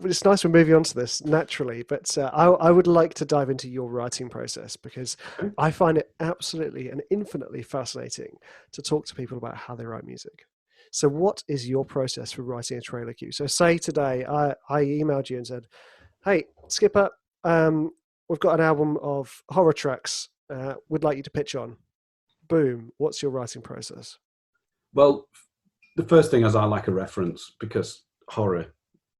it's nice we're moving on to this naturally, but I would like to dive into your writing process because I find it absolutely and infinitely fascinating to talk to people about how they write music. So what is your process for writing a trailer cue? So say today I emailed you and said, hey, Skipper, we've got an album of horror tracks we'd like you to pitch on. Boom. What's your writing process? Well, the first thing is I like a reference, because horror,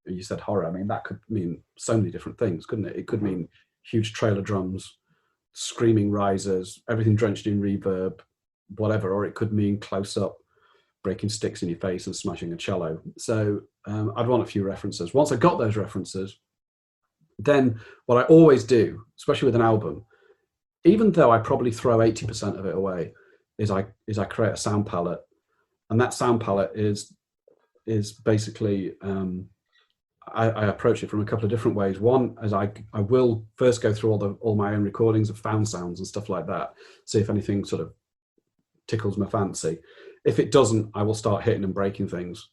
you said horror, I mean, that could mean so many different things, couldn't it? It could mean huge trailer drums, screaming risers, everything drenched in reverb, whatever, or it could mean close up, breaking sticks in your face and smashing a cello. So I'd want a few references. Once I got those references, then what I always do, especially with an album, even though I probably throw 80% of it away, is I create a sound palette. And that sound palette is basically, I approach it from a couple of different ways. One is I will first go through all my own recordings of found sounds and stuff like that, see if anything sort of tickles my fancy. If it doesn't, I will start hitting and breaking things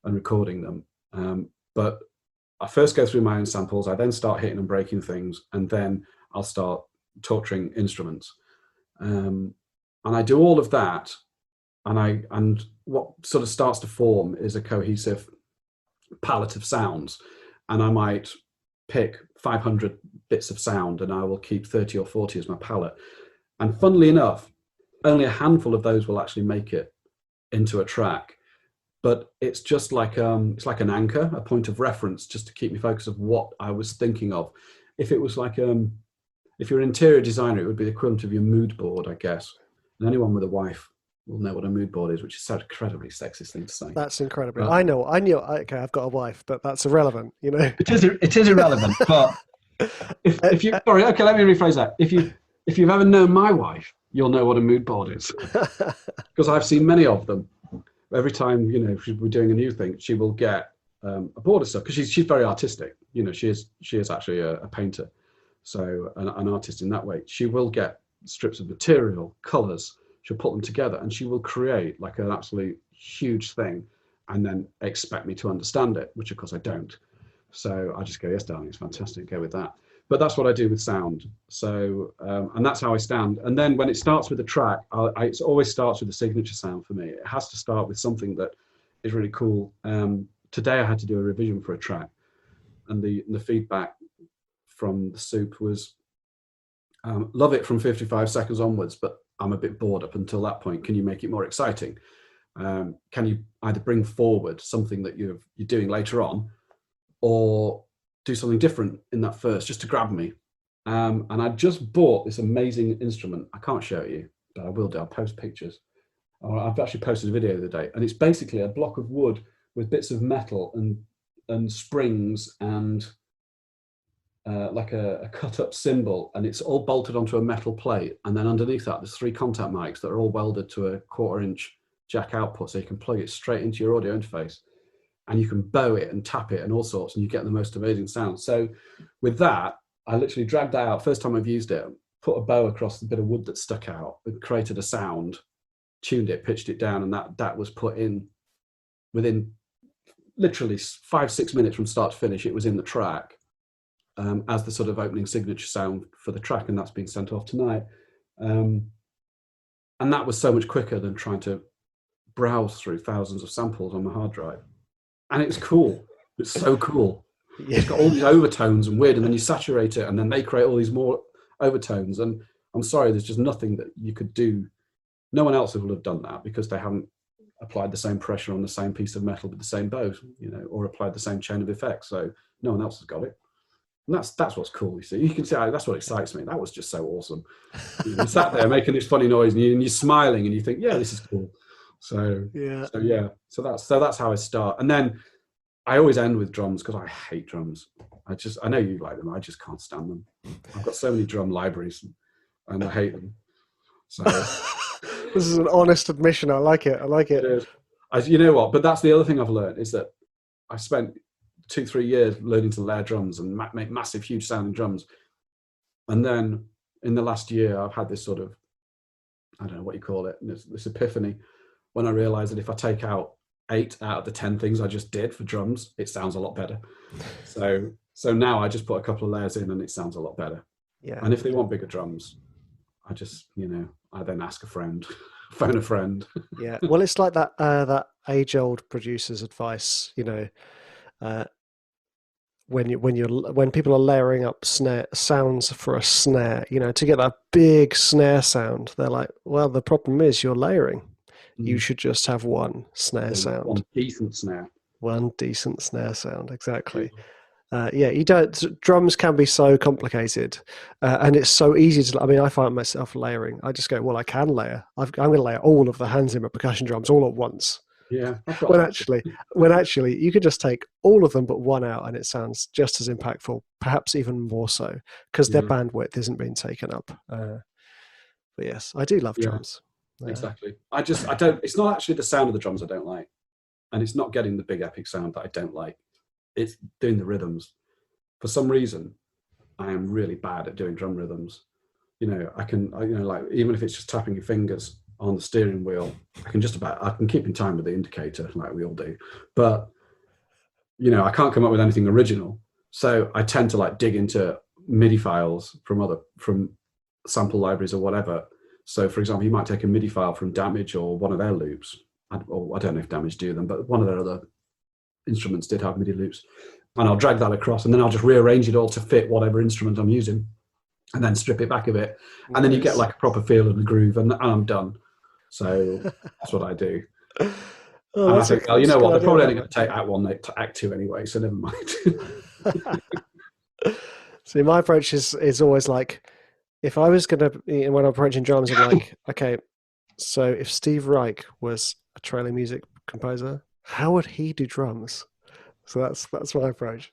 and recording them. But I first go through my own samples, I then start hitting and breaking things, and then I'll start torturing instruments. And I do all of that, and what sort of starts to form is a cohesive palette of sounds. And I might pick 500 bits of sound, and I will keep 30 or 40 as my palette. And funnily enough, only a handful of those will actually make it into a track. But it's just like it's like an anchor, a point of reference, just to keep me focused of what I was thinking of. If it was like if you're an interior designer, it would be the equivalent of your mood board, I guess. And anyone with a wife will know what a mood board is, which is such an incredibly sexist thing to say. That's incredible. I knew. Okay, I've got a wife, but that's irrelevant. You know, it is irrelevant. But if you sorry, okay, let me rephrase that. If you've ever known my wife, you'll know what a mood board is, because I've seen many of them. Every time, you know, we're doing a new thing, she will get a board of stuff, because she's very artistic. You know, she is actually a painter, so an artist in that way. She will get strips of material, colours. She'll put them together, and she will create like an absolute huge thing, and then expect me to understand it, which of course I don't. So I just go, yes, darling, it's fantastic, go with that. But that's what I do with sound. So, and that's how I stand. And then when it starts with a track, it always starts with a signature sound for me. It has to start with something that is really cool. Today I had to do a revision for a track, and the feedback from the soup was, love it from 55 seconds onwards, but I'm a bit bored up until that point. Can you make it more exciting? Can you either bring forward something that you're doing later on, or do something different in that first, just to grab me? And I just bought this amazing instrument. I can't show it you, but I will do. I'll post pictures. I've actually posted a video the other day, and it's basically a block of wood with bits of metal and springs and like a cut up cymbal, and it's all bolted onto a metal plate. And then underneath that, there's 3 contact mics that are all welded to a 1/4 inch jack output, so you can plug it straight into your audio interface, and you can bow it and tap it and all sorts, and you get the most amazing sound. So with that, I literally dragged that out. First time I've used it, put a bow across the bit of wood that stuck out, and created a sound, tuned it, pitched it down, and that was put in within literally 5-6 minutes from start to finish. It was in the track as the sort of opening signature sound for the track, and that's being sent off tonight. And that was so much quicker than trying to browse through thousands of samples on my hard drive. And it's cool. It's so cool. Yeah. It's got all these overtones and weird, and then you saturate it, and then they create all these more overtones. And I'm sorry, there's just nothing that you could do. No one else will have done that, because they haven't applied the same pressure on the same piece of metal with the same bow, you know, or applied the same chain of effects. So no one else has got it. And that's what's cool. You see, you can see that's what excites me. That was just so awesome. You sat there making this funny noise, and you're smiling, and you think, yeah, this is cool. So so that's how I start. And then I always end with drums, because I hate drums. I know you like them. I just can't stand them. I've got so many drum libraries, and I hate them. So this is an honest admission. I like it. It is. You know what? But that's the other thing I've learned, is that I spent 2-3 years learning to layer drums and make massive, huge sounding drums. And then in the last year, I've had this sort of, I don't know what you call it, this epiphany, when I realized that if I take out 8 out of the 10 things I just did for drums, it sounds a lot better. So now I just put a couple of layers in, and it sounds a lot better. Yeah. And if they want bigger drums, I just, I then ask a friend phone a friend. Yeah. Well, it's like that age-old producer's advice, uh, when people are layering up snare sounds for a snare, to get that big snare sound, they're like, well, the problem is you're layering. You should just have one snare sound. One decent snare. One decent snare sound, exactly. Yeah, you don't. Drums can be so complicated, and it's so easy to. I mean, I find myself layering. I just go, well, I can layer. I'm going to layer all of the Hans Zimmer percussion drums all at once. Yeah, when actually, you could just take all of them but one out, and it sounds just as impactful, perhaps even more so, because their bandwidth isn't being taken up. But yes, I do love drums. Exactly. I don't. It's not actually the sound of the drums I don't like, and it's not getting the big epic sound that I don't like. It's doing the rhythms. For some reason, I am really bad at doing drum rhythms. I can, like, even if it's just tapping your fingers on the steering wheel, I can keep in time with the indicator like we all do. But, I can't come up with anything original. So I tend to like dig into MIDI files from sample libraries or whatever. So for example, you might take a MIDI file from Damage or one of their loops. I don't know if Damage do them, but one of their other instruments did have MIDI loops, and I'll drag that across, and then I'll just rearrange it all to fit whatever instrument I'm using, and then strip it back a bit, and then you get like a proper feel of the groove, and I'm done. So that's what I do. And I think, well, you know what, they're probably only going to take Act 1 to Act 2 anyway, so never mind. See, my approach is always like, if I was going to, when I'm approaching drums, I'm like, okay, so if Steve Reich was a trailer music composer, how would he do drums? So that's my approach.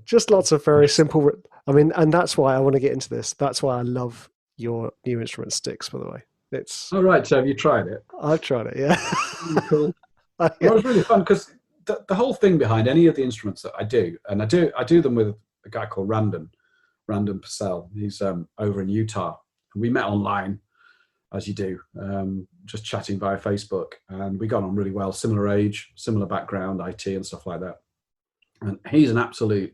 Just lots of very simple. I mean, and that's why I want to get into this. That's why I love your new instrument sticks, by the way. It's all right. So have you tried it? I've tried it. Yeah. Cool. Well, it was really fun because the whole thing behind any of the instruments that I do, and I do them with a guy called Random Purcell. He's over in Utah, and we met online, as you do, just chatting via Facebook, and we got on really well. Similar age, similar background, IT and stuff like that. And he's an absolute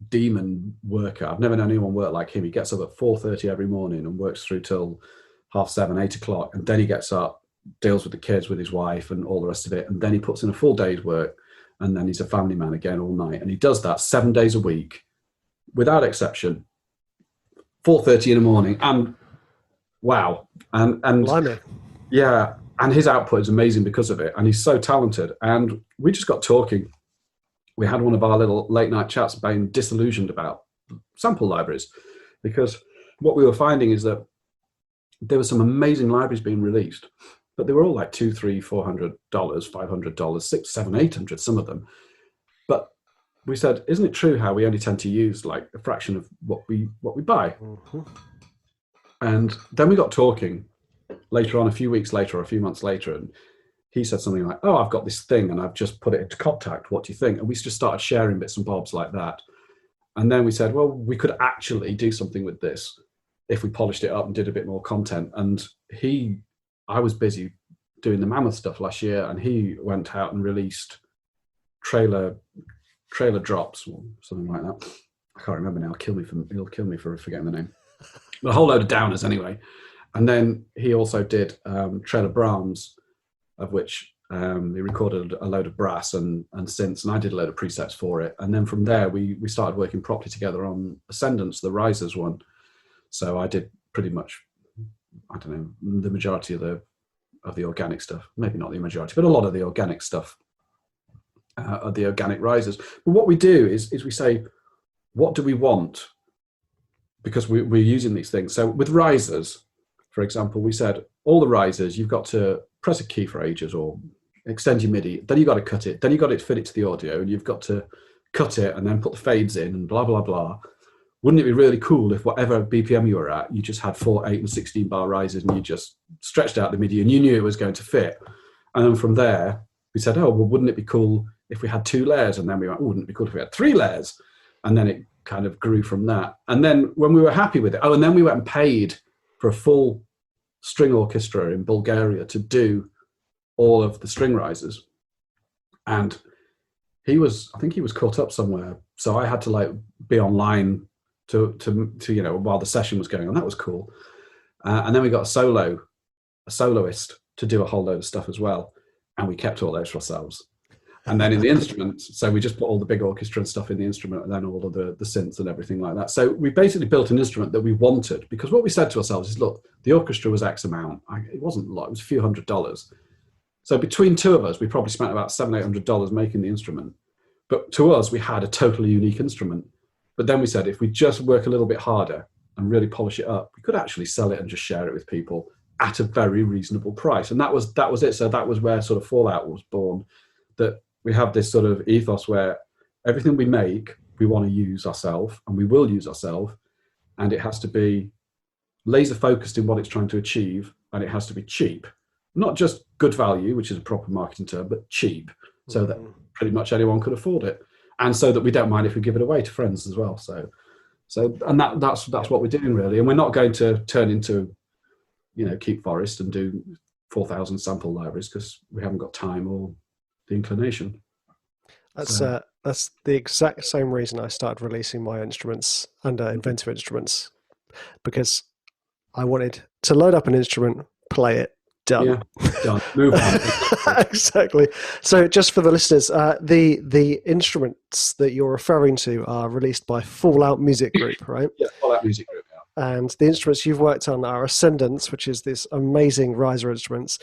demon worker. I've never known anyone work like him. He gets up at 4:30 every morning and works through till 7:30, 8 o'clock, and then he gets up, deals with the kids, with his wife, and all the rest of it. And then he puts in a full day's work, and then he's a family man again all night. And he does that 7 days a week, without exception, 4:30 in the morning, and wow. And Blimey. Yeah, and his output is amazing because of it, and he's so talented. And we just got talking. We had one of our little late night chats being disillusioned about sample libraries, because what we were finding is that there were some amazing libraries being released, but they were all like $200, $300, $400, $500, $600, $700, $800, some of them. But we said, isn't it true how we only tend to use like a fraction of what we buy? Mm-hmm. And then we got talking later on, a few weeks later or a few months later, and he said something like, oh, I've got this thing and I've just put it into Contact. What do you think? And we just started sharing bits and bobs like that. And then we said, well, we could actually do something with this if we polished it up and did a bit more content. And I was busy doing the Mammoth stuff last year, and he went out and released trailer drops or something like that. I can't remember now. He'll kill me for forgetting the name. But a whole load of downers anyway. And then he also did Trailer Brahms, of which he recorded a load of brass and synths, and I did a load of presets for it. And then from there, we started working properly together on Ascendance, the Risers one. So I did pretty much, I don't know, the majority of the organic stuff. Maybe not the majority, but a lot of the organic stuff of the organic Risers. But what we do is we say, what do we want? Because we're using these things. So with Risers, for example, we said, all the Risers, you've got to press a key for ages or extend your MIDI, then you've got to cut it, then you've got to fit it to the audio, and you've got to cut it and then put the fades in and blah, blah, blah. Wouldn't it be really cool if whatever BPM you were at, you just had 4, 8, and 16 bar Risers, and you just stretched out the MIDI and you knew it was going to fit? And then from there, we said, oh, well, wouldn't it be cool if we had 2 layers? And then we went, oh, wouldn't it be cool if we had 3 layers? And then it kind of grew from that. And then when we were happy with it, and then we went and paid for a full string orchestra in Bulgaria to do all of the string risers. And I think he was caught up somewhere. So I had to like be online to while the session was going on. That was cool. And then we got a solo a soloist to do a whole load of stuff as well, and we kept all those for ourselves. And then in the instruments, so we just put all the big orchestra and stuff in the instrument, and then all of the synths and everything like that. So we basically built an instrument that we wanted, because what we said to ourselves is, look, the orchestra was X amount. It wasn't a lot, it was a few $100s. So between two of us, we probably spent about $700-800 making the instrument. But to us, we had a totally unique instrument. But then we said, if we just work a little bit harder and really polish it up, we could actually sell it and just share it with people at a very reasonable price. And that was it. So that was where sort of Fallout was born, that we have this sort of ethos where everything we make, we want to use ourselves, and we will use ourselves, and it has to be laser focused in what it's trying to achieve, and it has to be cheap. Not just good value, which is a proper marketing term, but cheap, so that pretty much anyone could afford it, and so that we don't mind if we give it away to friends as well. So and that's what we're doing really, and we're not going to turn into, Keep Forest and do 4,000 sample libraries, because we haven't got time or the inclination. That's the exact same reason I started releasing my instruments under Inventor Instruments, because I wanted to load up an instrument, play it, done. Yeah, done. Move on. Exactly. So just for the listeners, the instruments that you're referring to are released by Fallout Music Group, right? Yeah, Fallout Music Group. And the instruments you've worked on are Ascendants, which is this amazing riser instruments.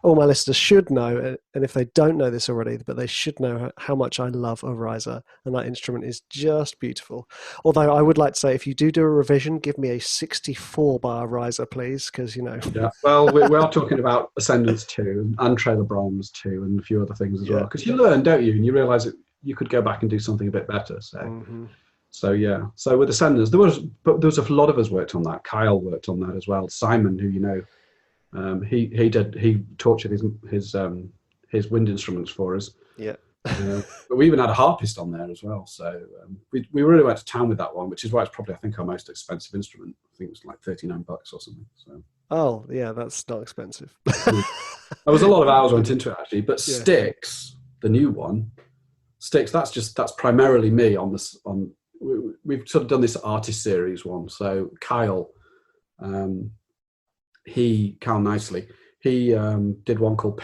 All my listeners should know, and if they don't know this already, but they should know how much I love a riser, and that instrument is just beautiful. Although I would like to say, if you do a revision, give me a 64-bar riser, please, because, Yeah, well, we are talking about Ascendants 2 and Trailer Bronze 2 and a few other things as well, because you learn, don't you? And you realise that you could go back and do something a bit better, so... So yeah, so with Ascenders, there was a lot of us worked on that. Kyle worked on that as well. Simon, who he tortured his wind instruments for us. Yeah. But we even had a harpist on there as well. So we really went to town with that one, which is why it's probably, I think, our most expensive instrument. I think it was like $39 or something. So. Oh yeah, that's not expensive. There was a lot of hours went into it actually, but Styx, the new one, Styx, that's primarily me on this on. We've sort of done this artist series one. So Kyle Nicely, he did one called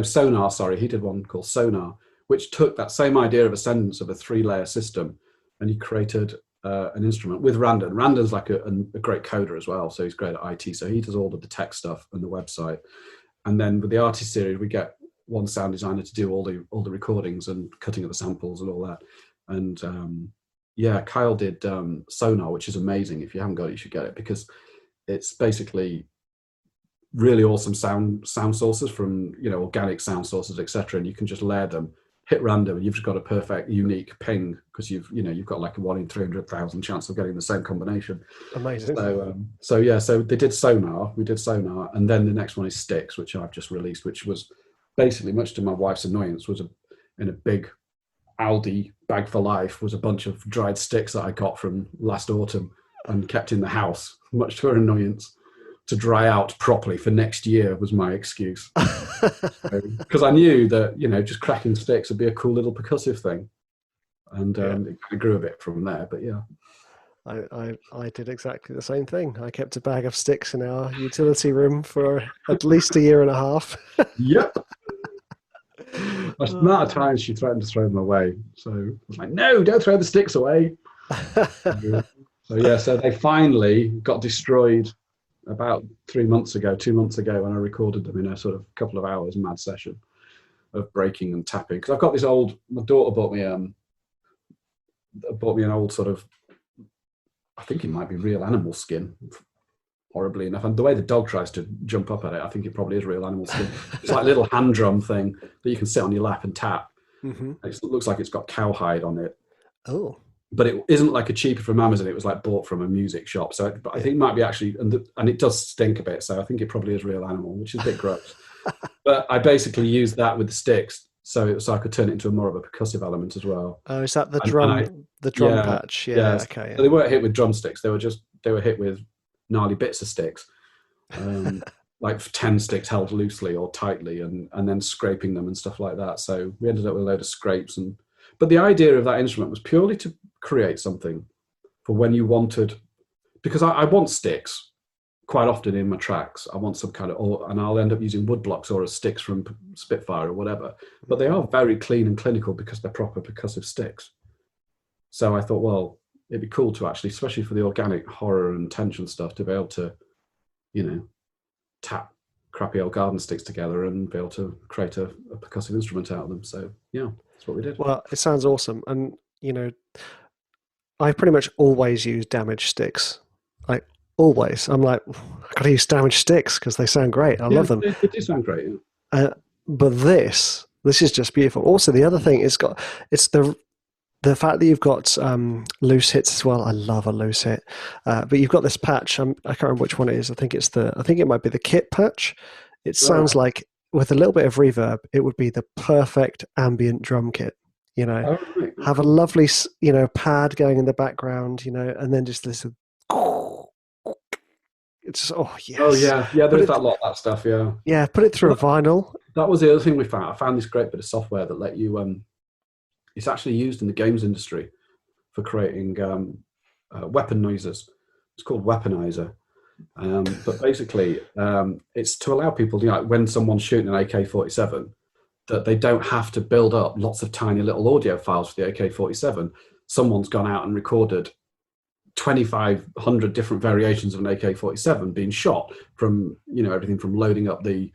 Sonar, sorry. He did one called Sonar, which took that same idea of Ascendance of a 3-layer system, and he created an instrument with Randon. Randon's like a great coder as well, so he's great at IT. So he does all of the tech stuff and the website. And then with the artist series, we get one sound designer to do all the recordings and cutting of the samples and all that. And Kyle did Sonar, which is amazing. If you haven't got it, you should get it, because it's basically really awesome sound sources from organic sound sources, etc. And you can just layer them, hit random, and you've just got a perfect, unique ping, because you've got like a 1 in 300,000 chance of getting the same combination. Amazing. So they did Sonar. We did Sonar, and then the next one is Styx, which I've just released, which was basically, much to my wife's annoyance, was in a big Aldi bag for life, was a bunch of dried sticks that I got from last autumn and kept in the house, much to her annoyance, to dry out properly for next year, was my excuse. Because I knew that, just cracking sticks would be a cool little percussive thing. And it kind of grew a bit from there, but yeah. I did exactly the same thing. I kept a bag of sticks in our utility room for at least a year and a half. Yep. The amount of times she threatened to throw them away. So I was like, no, don't throw the sticks away. So they finally got destroyed about 2 months ago, when I recorded them in a sort of couple of hours mad session of breaking and tapping. Because I've got this my daughter bought me an old sort of, I think it might be real animal skin, horribly enough. And the way the dog tries to jump up at it, I think it probably is real animal skin. It's like a little hand drum thing that you can sit on your lap and tap. Mm-hmm. It looks like it's got cowhide on it. Oh. But it isn't like a cheaper from Amazon. It was like bought from a music shop. So I think it might be actually, and it does stink a bit. So I think it probably is real animal, which is a bit gross. But I basically used that with the sticks, so I could turn it into more of a percussive element as well. Oh, is that the drum patch? Yeah. Okay. So they weren't hit with drumsticks. They were hit with gnarly bits of sticks, like 10 sticks held loosely or tightly, and then scraping them and stuff like that. So we ended up with a load of scrapes. But the idea of that instrument was purely to create something for when you wanted, because I want sticks quite often in my tracks, I want some kind of, and I'll end up using wood blocks or as sticks from Spitfire or whatever. But they are very clean and clinical because they're proper percussive sticks. So I thought, well, it'd be cool to actually, especially for the organic horror and tension stuff, to be able to, tap crappy old garden sticks together and be able to create a percussive instrument out of them. So yeah, that's what we did. Well, it sounds awesome. And, I pretty much always use damaged sticks. Like, always. I'm like, I gotta use damaged sticks because they sound great. I love them. They do sound great. But this is just beautiful. Also, the other thing it's the fact that you've got loose hits as well. I love a loose hit. But you've got this patch. I can't remember which one it is. I think it might be the kit patch. It sounds like with a little bit of reverb, it would be the perfect ambient drum kit. Have a lovely pad going in the background. And then just this. It's just, oh yes. Oh yeah. There's that lot of that stuff. Yeah. Yeah. Put it through a vinyl. That was the other thing we found. I found this great bit of software that let you. It's actually used in the games industry for creating weaponizers. It's called Weaponizer. But basically, it's to allow people, when someone's shooting an AK-47, that they don't have to build up lots of tiny little audio files for the AK-47. Someone's gone out and recorded 2,500 different variations of an AK-47 being shot from, everything from loading up the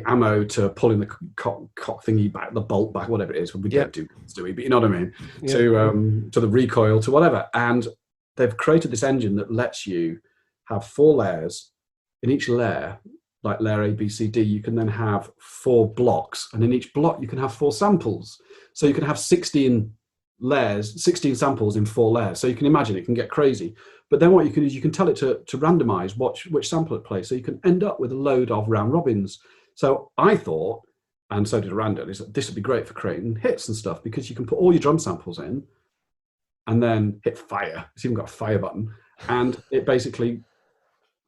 ammo to pulling the cock thingy back, the bolt back, whatever it is. We don't do guns, do we? But you know what I mean? Yeah. To the recoil, to whatever. And they've created this engine that lets you have 4 layers. In each layer, like layer A, B, C, D, you can then have 4 blocks. And in each block, you can have 4 samples. So you can have 16 layers, 16 samples in 4 layers. So you can imagine it can get crazy. But then what you can do is you can tell it to randomize which sample it plays. So you can end up with a load of round robins. So I thought, and so did Randall, is that this would be great for creating hits and stuff because you can put all your drum samples in and then hit fire. It's even got a fire button. And it basically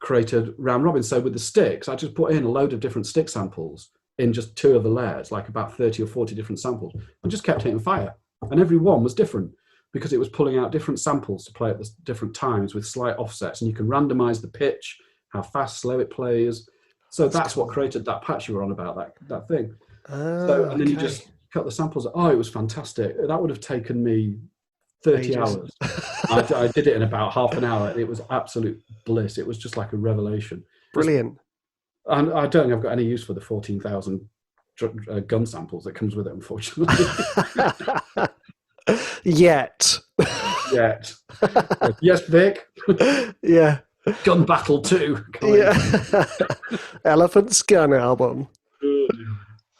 created round robin. So with the sticks, I just put in a load of different stick samples in just 2 of the layers, like about 30 or 40 different samples, and just kept hitting fire. And every one was different because it was pulling out different samples to play at the different times with slight offsets. And you can randomize the pitch, how fast, slow it plays. So that's what created that patch you were on about, that thing. And then you just cut the samples. Oh, it was fantastic. That would have taken me 30 hours. I did it in about half an hour. And it was absolute bliss. It was just like a revelation. Brilliant. And I don't think I've got any use for the 14,000 gun samples that comes with it, unfortunately. Yet. Yes, Vic. Yeah. Gun Battle 2. Elephant's Gun album.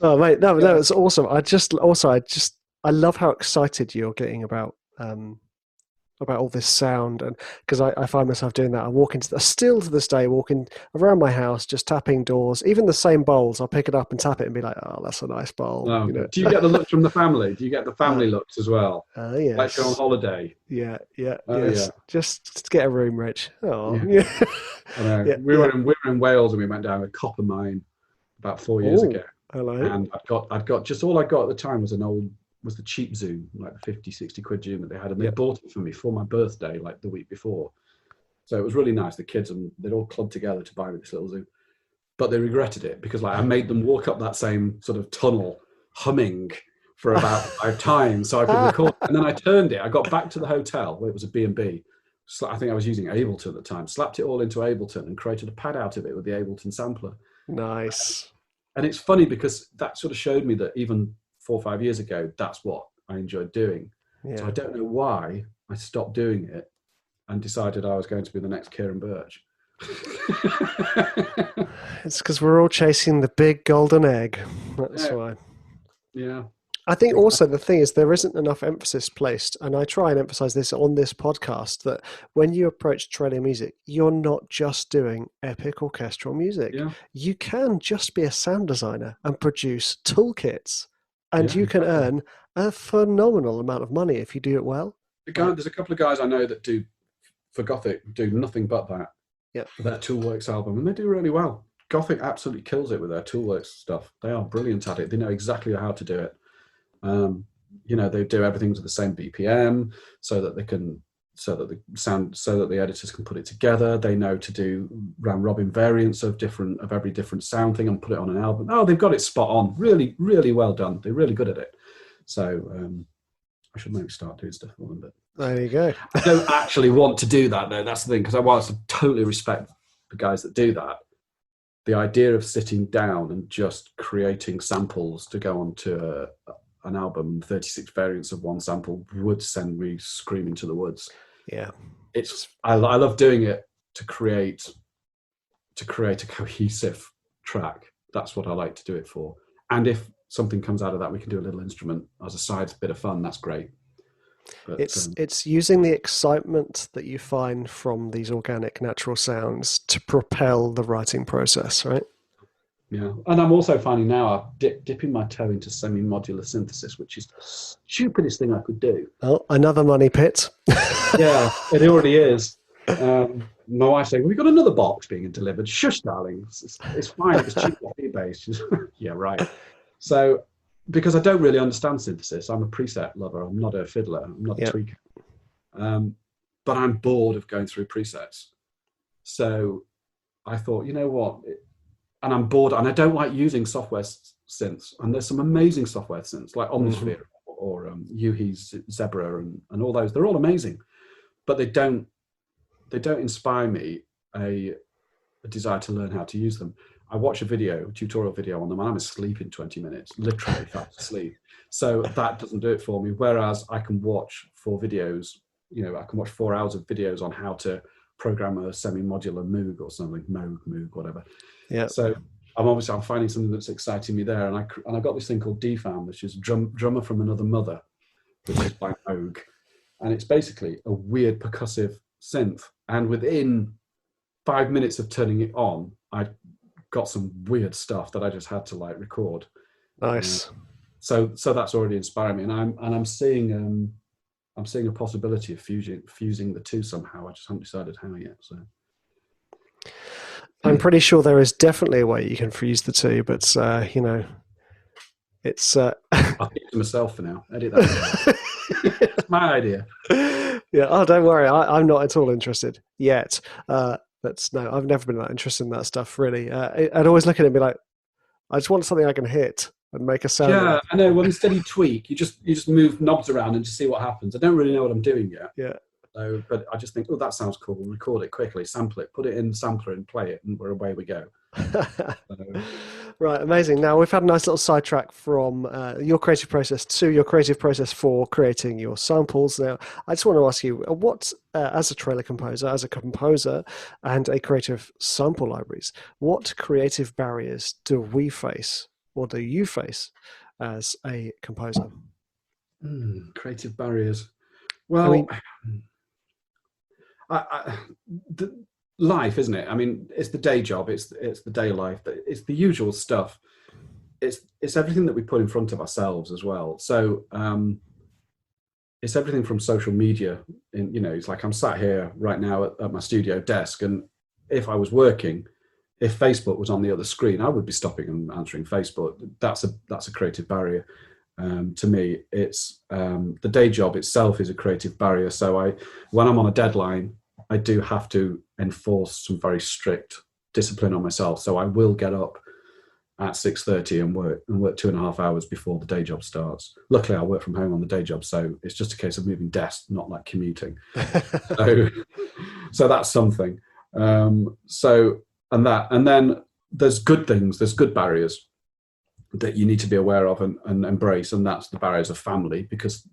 Oh mate, no, it's awesome. I love how excited you're getting about all this sound, and because I find myself doing that. Still to this day, walking around my house, just tapping doors. Even the same bowls, I'll pick it up and tap it and be like, "Oh, that's a nice bowl." Oh. Do you get the looks from the family? Do you get the family looks as well? Yes. Like you're on holiday. Yeah. Just to get a room, Rich. Oh, yeah. I know. We were in Wales and we went down a copper mine about 4 years ago. Hello. And I'd got just all I got at the time was the cheap Zoom, like the 50, 60 quid Zoom that they had. And they bought it for me for my birthday, like the week before. So it was really nice. The kids, and they'd all clubbed together to buy me this little Zoom. But they regretted it because I made them walk up that same sort of tunnel humming for about 5 times so I could record. And then I turned it. I got back to the hotel where it was a B&B. I think I was using Ableton at the time. Slapped it all into Ableton and created a pad out of it with the Ableton sampler. Nice. And it's funny because that sort of showed me that even 4 or 5 years ago, that's what I enjoyed doing. Yeah. So I don't know why I stopped doing it and decided I was going to be the next Kieran Birch. It's because we're all chasing the big golden egg. That's why. Yeah. I think also the thing is there isn't enough emphasis placed, and I try and emphasize this on this podcast, that when you approach trailer music, you're not just doing epic orchestral music. Yeah. You can just be a sound designer and produce toolkits, and you can earn a phenomenal amount of money if you do it well. There's a couple of guys I know that do, for Gothic, do nothing but that. Yeah. For their Toolworks album, and they do really well. Gothic absolutely kills it with their Toolworks stuff. They are brilliant at it. They know exactly how to do it. They do everything to the same BPM so that they can so that the editors can put it together. They know to do round robin variants of every different sound thing and put it on an album. Oh, they've got it spot on. Really, really well done. They're really good at it. So I should maybe start doing stuff for them. But there you go. I don't actually want to do that, though. That's the thing, because whilst I totally respect the guys that do that, the idea of sitting down and just creating samples to go onto an album, 36 variants of one sample, would send me screaming to the woods. Yeah, I love doing it to create a cohesive track. That's what I like to do it for. And if something comes out of that, we can do a little instrument as a side bit of fun. That's great. But, it's using the excitement that you find from these organic, natural sounds to propel the writing process, right? Yeah, and I'm also finding now I'm dipping my toe into semi-modular synthesis, which is the stupidest thing I could do. Oh, another money pit. Yeah, it already is. My wife's saying, "We've got another box being delivered." Shush, darling. It's fine. It's cheap on eBay. Yeah, right. So, because I don't really understand synthesis, I'm a preset lover. I'm not a fiddler. I'm not a tweaker. But I'm bored of going through presets. So I thought, you know what? And I'm bored, and I don't like using software synths. And there's some amazing software synths like Omnisphere or Yuhi's Zebra and all those. They're all amazing, but they don't inspire me a desire to learn how to use them. I watch a tutorial video on them, and I'm asleep in 20 minutes, literally fast asleep. So that doesn't do it for me. Whereas I can watch 4 videos, I can watch 4 hours of videos on how to program a semi-modular Moog or something, Moog, whatever. Yeah. So I'm finding something that's exciting me there, and I got this thing called DFAM, which is Drummer from Another Mother, which is by Moog, and it's basically a weird percussive synth. And within 5 minutes of turning it on, I got some weird stuff that I just had to record. Nice. So that's already inspiring me, and I'm seeing a possibility of fusing the two somehow. I just haven't decided how yet. So I'm pretty sure there is definitely a way you can fuse the two, but it's I'll keep to myself for now. Edit that. It's my idea. Yeah. Oh, don't worry. I'm not at all interested yet. No, I've never been that interested in that stuff, really. I'd always look at it and be like, I just want something I can hit and make a sound. Yeah, I know. Well, instead you tweak, you just move knobs around and just see what happens. I don't really know what I'm doing yet. Yeah. So, but I just think, oh, that sounds cool. Record it quickly, sample it, put it in the sampler and play it, and away we go. Right, amazing. Now, we've had a nice little sidetrack from your creative process to your creative process for creating your samples. Now, I just want to ask you, what, as a trailer composer, as a composer, and a creative sample libraries, what creative barriers do we face, or do you face, as a composer? Creative barriers. Well, life, isn't it? I mean, it's the day job, it's the day life, it's the usual stuff. It's everything that we put in front of ourselves as well. So it's everything from social media. It's like I'm sat here right now at my studio desk, and if I was working, if Facebook was on the other screen, I would be stopping and answering Facebook. That's a creative barrier. To me, it's the day job itself is a creative barrier. So when I'm on a deadline, I do have to enforce some very strict discipline on myself. So I will get up at 6:30 and work 2.5 hours before the day job starts. Luckily, I work from home on the day job, so it's just a case of moving desks, not like commuting. So that's something. And then there's good things. There's good barriers that you need to be aware of and embrace, and that's the barriers of family. Because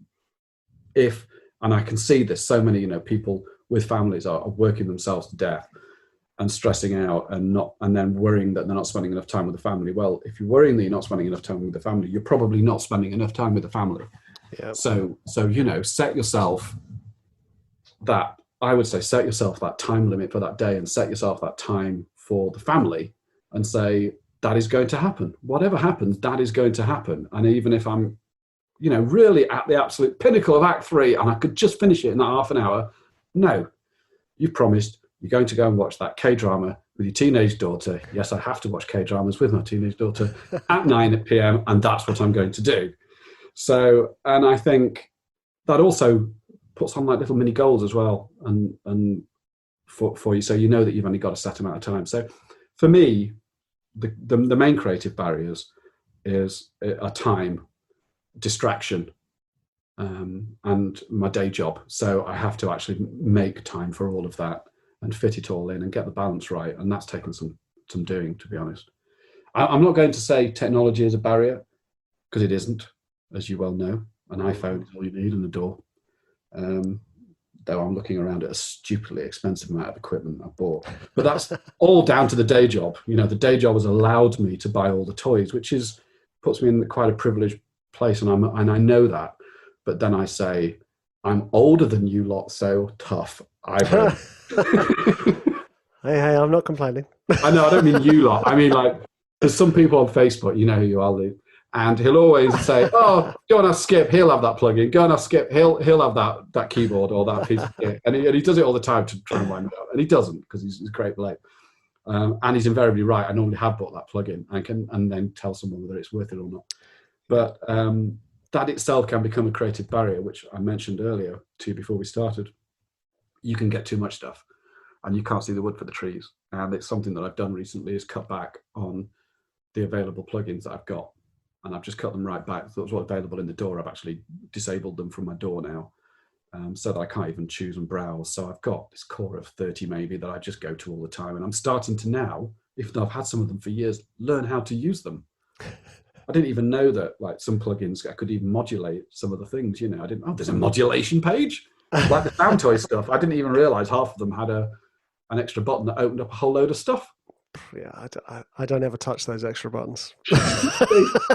and I can see this, so many people with families are working themselves to death and stressing out and then worrying that they're not spending enough time with the family. Well, if you're worrying that you're not spending enough time with the family, you're probably not spending enough time with the family. Yeah. So set yourself that time limit for that day, and set yourself that time for the family, and say, that is going to happen. Whatever happens, that is going to happen. And even if I'm, really at the absolute pinnacle of Act 3 and I could just finish it in that half an hour, no, you've promised you're going to go and watch that K-drama with your teenage daughter. Yes, I have to watch K-dramas with my teenage daughter at 9 p.m. and that's what I'm going to do. So, and I think that also puts on like little mini goals as well, and for you, so you know that you've only got a set amount of time. So for me, the main creative barriers is a time, distraction, and my day job. So I have to actually make time for all of that and fit it all in and get the balance right. And that's taken some doing, to be honest. I'm not going to say technology is a barrier, because it isn't, as you well know. An iPhone is all you need and a door. Though I'm looking around at a stupidly expensive amount of equipment I bought. But that's all down to the day job. You know, the day job has allowed me to buy all the toys, which puts me in quite a privileged place, and I know that. But then I say, I'm older than you lot, so tough. Hey, I'm not complaining. I know, I don't mean you lot. I mean, like, there's some people on Facebook, you know who you are, Lou, and he'll always say, "Oh, go and ask Skip. He'll have that plugin. Go and ask Skip. He'll have that keyboard or that piece of kit." And he does it all the time to try and wind me up, and he doesn't, because he's a great bloke. And he's invariably right. I normally have bought that plugin and then tell someone whether it's worth it or not. But that itself can become a creative barrier, which I mentioned earlier to you before we started. You can get too much stuff, and you can't see the wood for the trees. And it's something that I've done recently, is cut back on the available plugins that I've got. And I've just cut them right back. So what's available in the door, I've actually disabled them from my door now, so that I can't even choose and browse. So I've got this core of 30 maybe that I just go to all the time. And I'm starting to now, even though I've had some of them for years, learn how to use them. I didn't even know that, like, some plugins, I could even modulate some of the things, you know. There's a modulation page? Like the Sound Toy stuff. I didn't even realize half of them had an extra button that opened up a whole load of stuff. Yeah, I don't ever touch those extra buttons.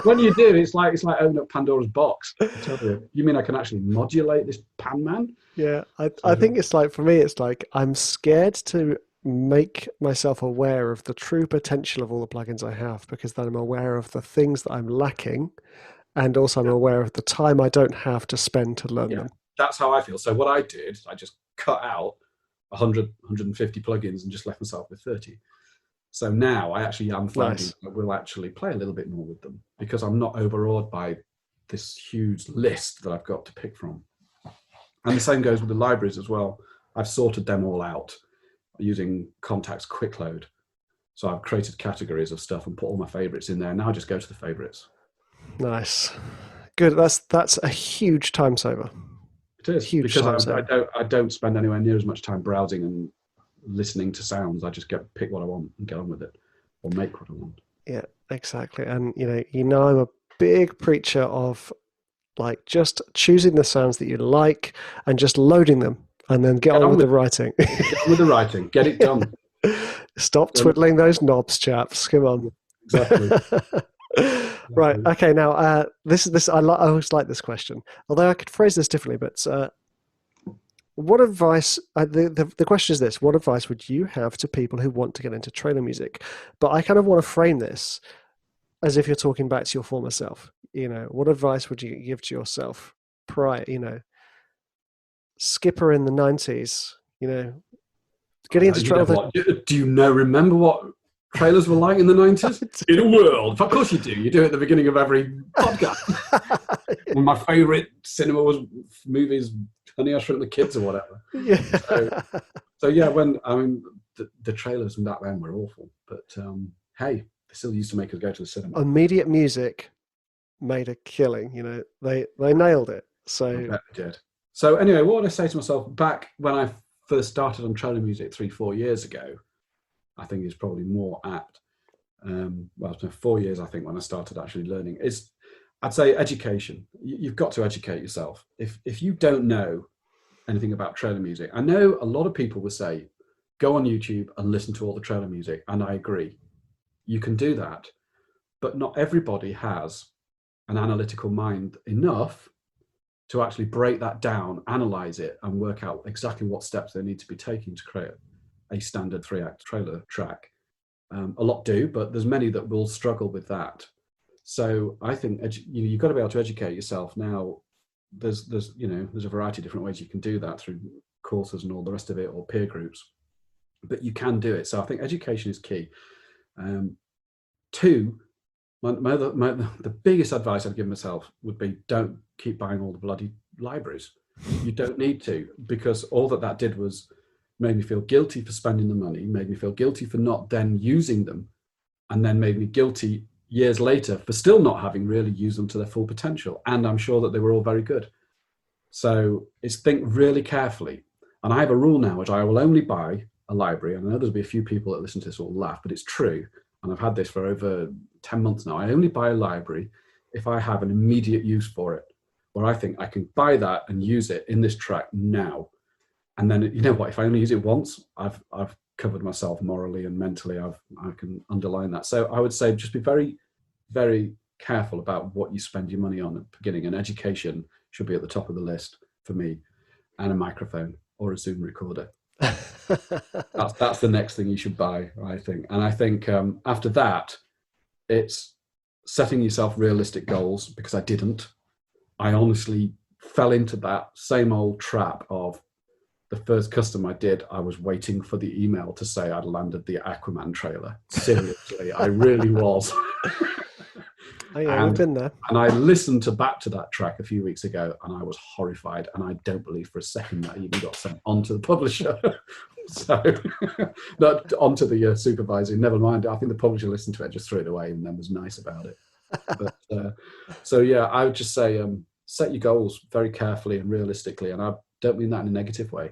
When you do, it's like opening up Pandora's box. I tell you. You mean I can actually modulate this Pan Man? Yeah, I think it's like, for me, it's like I'm scared to make myself aware of the true potential of all the plugins I have, because then I'm aware of the things that I'm lacking, and also I'm aware of the time I don't have to spend to learn them. That's how I feel. So what I did, I just cut out 100, 150 plugins and just left myself with 30. So now I actually am finding I will actually play a little bit more with them, because I'm not overawed by this huge list that I've got to pick from. And the same goes with the libraries as well. I've sorted them all out using Contact's quick load. So I've created categories of stuff and put all my favorites in there. Now I just go to the favorites. Nice. Good. That's a huge time saver. It is, huge, because I don't spend anywhere near as much time browsing and listening to sounds. I just pick what I want and get on with it, or make what I want. Yeah, exactly. And you know I'm a big preacher of, like, just choosing the sounds that you like and just loading them, and then get on with the writing. Get on with the writing. Get it done. Stop twiddling those knobs, chaps. Come on. Exactly. Right. Okay. Now, this. I always like this question, although I could phrase this differently. But what advice? The question is this: what advice would you have to people who want to get into trailer music? But I kind of want to frame this as if you're talking back to your former self. You know, what advice would you give to yourself prior? You know, Skipper in the 90s. You know, getting into trailer. Do you remember what trailers were like in the 90s? In a world. Of course you do. You do it at the beginning of every podcast. One of my favourite cinema movies, Honey, I Shrunk the Kids or whatever. Yeah. So yeah, when the trailers from back then were awful, but hey, they still used to make us go to the cinema. Immediate Music made a killing. You know, they nailed it. So I bet they did. So anyway, what would I say to myself back when I first started on trailer music 3-4 years ago? I think is probably more apt. Well, it's been 4 years, I think, when I started actually learning. I'd say education. You've got to educate yourself. If you don't know anything about trailer music, I know a lot of people will say, go on YouTube and listen to all the trailer music, and I agree. You can do that, but not everybody has an analytical mind enough to actually break that down, analyze it, and work out exactly what steps they need to be taking to create a standard 3-act trailer track. A lot do, but there's many that will struggle with that. So I think you've got to be able to educate yourself. Now, there's a variety of different ways you can do that through courses and all the rest of it, or peer groups, but you can do it. So I think education is key. Two, the biggest advice I'd give myself would be, don't keep buying all the bloody libraries. You don't need to, because all that did was made me feel guilty for spending the money, made me feel guilty for not then using them, and then made me guilty years later for still not having really used them to their full potential. And I'm sure that they were all very good. So it's think really carefully. And I have a rule now, which I will only buy a library. And I know there'll be a few people that listen to this will laugh, but it's true. And I've had this for over 10 months now. I only buy a library if I have an immediate use for it, where I think I can buy that and use it in this track now. And then, you know what, if I only use it once, I've covered myself morally and mentally. I can underline that. So I would say just be very, very careful about what you spend your money on at the beginning. And education should be at the top of the list for me, and a microphone or a Zoom recorder. That's the next thing you should buy, I think. And I think after that, it's setting yourself realistic goals, because I didn't. I honestly fell into that same old trap of the first custom I did, I was waiting for the email to say I'd landed the Aquaman trailer. Seriously, I really was. Oh yeah, we've been there. And I listened back to that track a few weeks ago, and I was horrified. And I don't believe for a second that I even got sent onto the publisher. So, not onto the supervisor. Never mind. I think the publisher listened to it, just threw it away, and then was nice about it. But so yeah, I would just say set your goals very carefully and realistically. And I don't mean that in a negative way.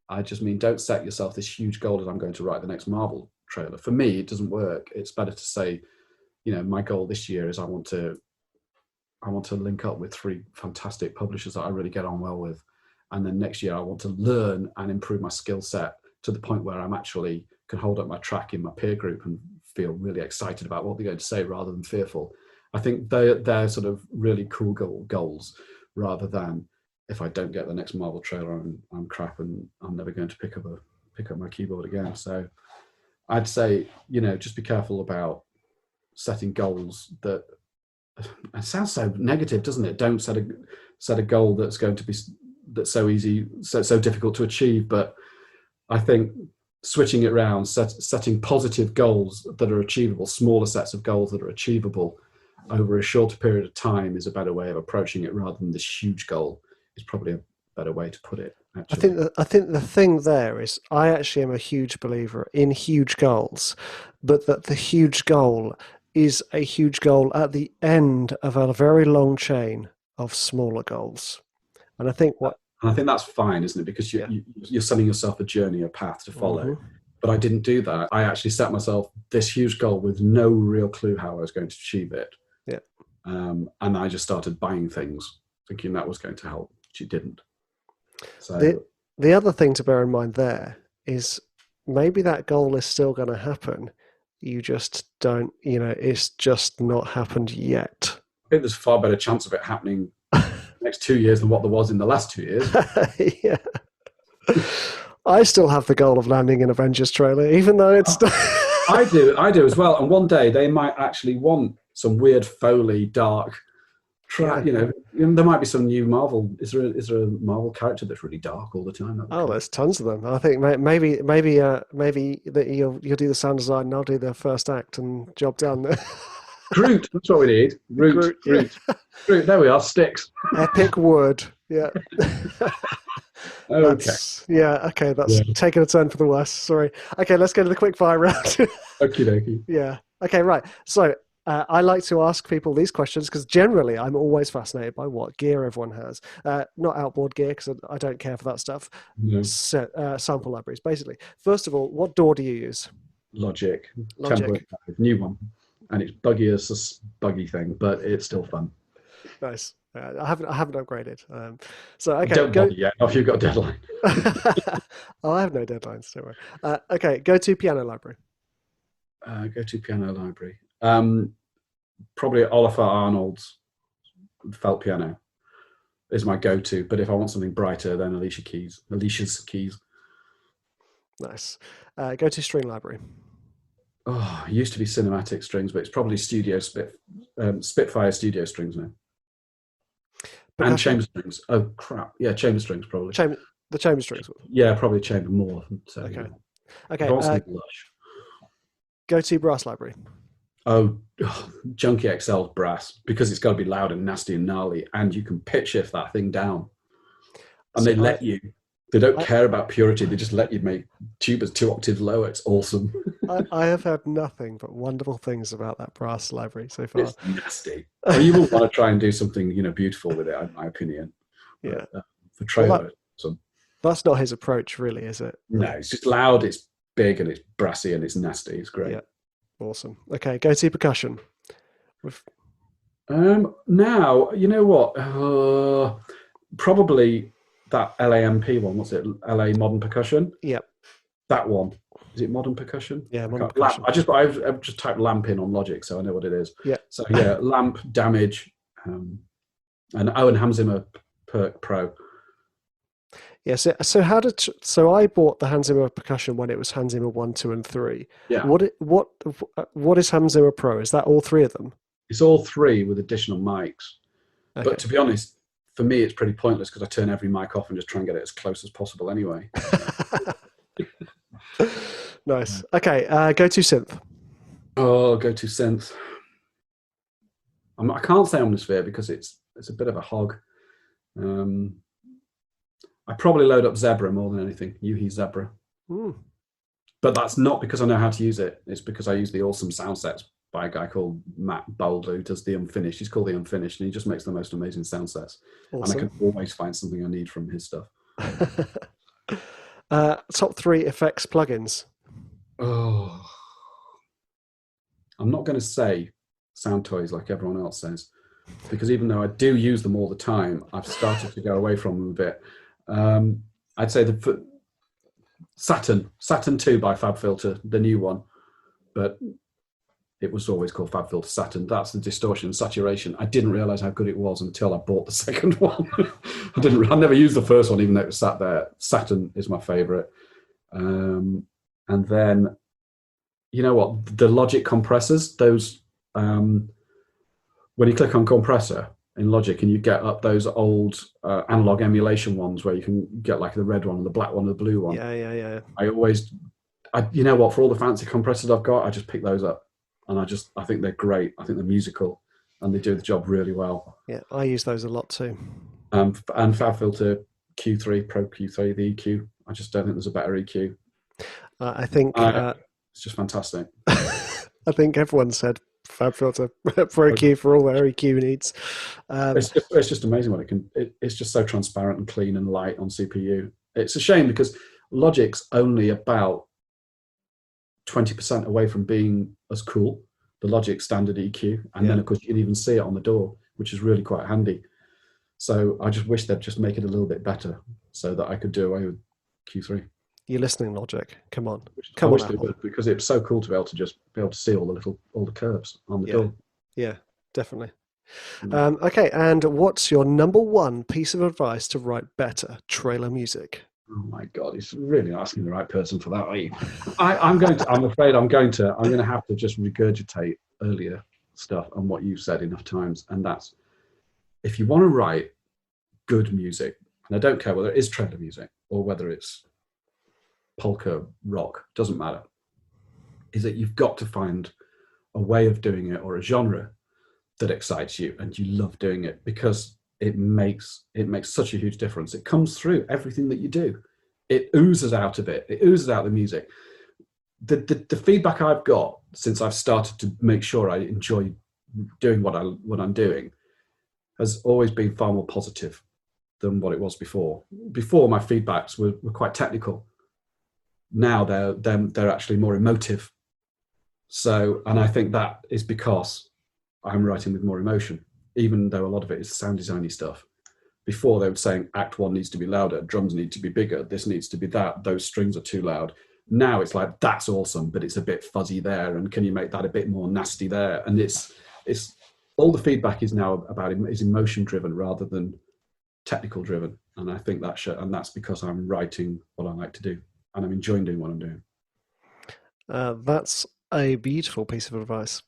I just mean don't set yourself this huge goal that I'm going to write the next Marvel trailer. For me, it doesn't work. It's better to say, you know, my goal this year is I want to link up with 3 fantastic publishers that I really get on well with. And then next year I want to learn and improve my skill set to the point where I'm actually can hold up my track in my peer group and feel really excited about what they're going to say rather than fearful. I think they're sort of really cool goals, rather than if I don't get the next Marvel trailer, I'm crap and I'm never going to pick up my keyboard again. So I'd say, you know, just be careful about setting goals that, it sounds so negative, doesn't it? Don't set a goal that's going to be that's so easy, so difficult to achieve. But I think switching it around, setting positive goals that are achievable, smaller sets of goals that are achievable over a shorter period of time is a better way of approaching it, rather than this huge goal is probably a better way to put it. Actually. I think the thing there is I actually am a huge believer in huge goals, but that the huge goal is a huge goal at the end of a very long chain of smaller goals. And I think that's fine, isn't it? Because you're setting yourself a journey, a path to follow. Mm-hmm. But I didn't do that. I actually set myself this huge goal with no real clue how I was going to achieve it. Yeah. And I just started buying things, thinking that was going to help, which it didn't. So the other thing to bear in mind there is maybe that goal is still going to happen. You just don't, it's just not happened yet. I think there's a far better chance of it happening next 2 years than what there was in the last 2 years. Yeah. I still have the goal of landing an Avengers trailer, even though it's... I do as well. And one day they might actually want some weird Foley, dark track. Yeah. There might be some new Marvel. Is there a Marvel character that's really dark all the time? There's tons of them. I think maybe that you'll do the sound design and I'll do the first act and job done. Groot, that's what we need. Groot. Groot, there we are, sticks. Epic wood, yeah. Okay. That's taking a turn for the worse. Sorry. Okay, let's go to the quick fire round. Okie dokie. Yeah. Okay, right. So I like to ask people these questions because generally I'm always fascinated by what gear everyone has. Not outboard gear because I don't care for that stuff. No. Sample libraries, basically. First of all, what DAW do you use? Logic. 10.5, new one. And it's buggy as a buggy thing, but it's still fun. Nice. I haven't upgraded. So okay, don't bother yet. If you've got a deadline. I have no deadlines. Don't worry. Okay, go to piano library. Go to piano library. Probably Oliver Arnold's felt piano is my go-to. But if I want something brighter, then Alicia's keys. Nice. Go to string library. Oh, it used to be cinematic strings, but it's probably Spitfire studio strings now. And chamber strings. Oh, crap. Yeah, chamber strings, probably. The chamber strings? Yeah, probably chamber more. So, okay. Yeah. Okay. Lush. Go to brass library. Oh, Junkie XL's brass, because it's got to be loud and nasty and gnarly, and you can pitch shift that thing down. And So they let you. They don't I, care about purity. They just let you make tubas 2 octaves lower. It's awesome. I have heard nothing but wonderful things about that brass library so far. It's nasty. Or you will want to try and do something, beautiful with it, in my opinion. Yeah. But the Well, trailer, that's not his approach, really, is it? no, it's just loud, it's big, and it's brassy, and it's nasty. It's great. Yeah. Awesome. Okay, go to percussion. Now, you know what? Probably that LAMP one. What's it? LA Modern Percussion. Yep. That one. Is it Modern Percussion? Yeah, Modern Percussion. I've just typed lamp in on Logic, so I know what it is. Yeah. So yeah, lamp, damage, and Hans Zimmer Perk Pro. Yeah. So I bought the Hans Zimmer percussion when it was Hans Zimmer 1, 2, and 3. Yeah. What is Hans Zimmer Pro? Is that all 3 of them? It's all 3 with additional mics. Okay. But to be honest, for me, it's pretty pointless because I turn every mic off and just try and get it as close as possible anyway. Nice. Okay, go to synth. Oh, go to synth. I can't say Omnisphere because it's a bit of a hog. I probably load up Zebra more than anything. Yuhi Zebra. But that's not because I know how to use it. It's because I use the awesome sound sets by a guy called Matt Bold, who does the Unfinished. He's called the Unfinished, and he just makes the most amazing sound sets. Awesome. And I can always find something I need from his stuff. Top 3 effects plugins. Oh, I'm not going to say Sound Toys like everyone else says, because even though I do use them all the time, I've started to go away from them a bit. I'd say the Saturn 2 by FabFilter, the new one, but it was always called FabFilter Saturn. That's the distortion and saturation. I didn't realize how good it was until I bought the second one. I never used the first one, even though it was sat there. Saturn is my favorite. And then, you know what? The Logic compressors, those, when you click on compressor in Logic and you get up those old analog emulation ones where you can get like the red one, the black one, the blue one. Yeah. You know what? For all the fancy compressors I've got, I just pick those up. And I think they're great. I think they're musical, and they do the job really well. Yeah, I use those a lot too. And FabFilter Q3, Pro Q3, the EQ. I just don't think there's a better EQ. I think it's just fantastic. I think everyone said FabFilter Pro Q for all their EQ needs. It's just amazing what it can. It's just so transparent and clean and light on CPU. It's a shame because Logic's only about 20% away from being as cool, the Logic standard EQ, and then of course you can even see it on the door, which is really quite handy. So I just wish they'd just make it a little bit better so that I could do away with Q3. You're listening, Logic. Come on, I wish they would, because it's so cool to be able to see all the curves on the door. Yeah, definitely. Okay, and what's your number 1 piece of advice to write better trailer music? Oh my God, he's really asking the right person for that, are you? I'm afraid I'm going to have to just regurgitate earlier stuff and what you've said enough times. And that's, if you want to write good music, and I don't care whether it is trailer music or whether it's polka rock, doesn't matter, is that you've got to find a way of doing it or a genre that excites you and you love doing it, because it makes such a huge difference. It comes through everything that you do. It oozes out of it. It oozes out the music. The feedback I've got since I've started to make sure I enjoy doing what I'm doing has always been far more positive than what it was before. Before, my feedbacks were quite technical. Now they're actually more emotive. So, and I think that is because I'm writing with more emotion, even though a lot of it is sound designy stuff. Before, they were saying act 1 needs to be louder, drums need to be bigger, this needs to be that, those strings are too loud. Now it's like, that's awesome, but it's a bit fuzzy there, and can you make that a bit more nasty there? And it's all the feedback is now is emotion driven rather than technical driven. And I think that's because I'm writing what I like to do, and I'm enjoying doing what I'm doing. That's a beautiful piece of advice.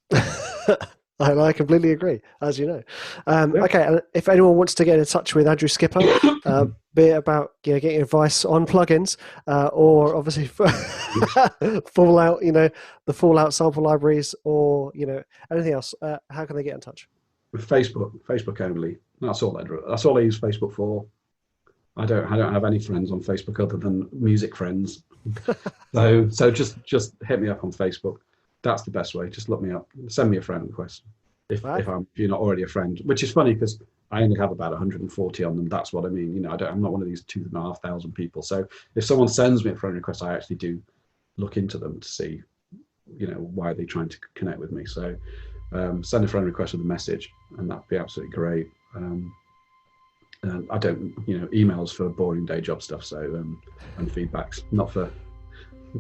I completely agree, as you know. Okay, and if anyone wants to get in touch with Andrew Skipper, be it about getting advice on plugins, or obviously Fallout, the Fallout sample libraries, or anything else, how can they get in touch? With Facebook only. That's all I use Facebook for. I don't have any friends on Facebook other than music friends. So just hit me up on Facebook. That's the best way. Just look me up. Send me a friend request if you're not already a friend. Which is funny because I only have about 140 on them. That's what I mean. You know, I'm not one of these 2,500 people. So if someone sends me a friend request, I actually do look into them to see, you know, why they're trying to connect with me. So send a friend request with a message, and that'd be absolutely great. I don't, emails for boring day job stuff. So and feedbacks, not for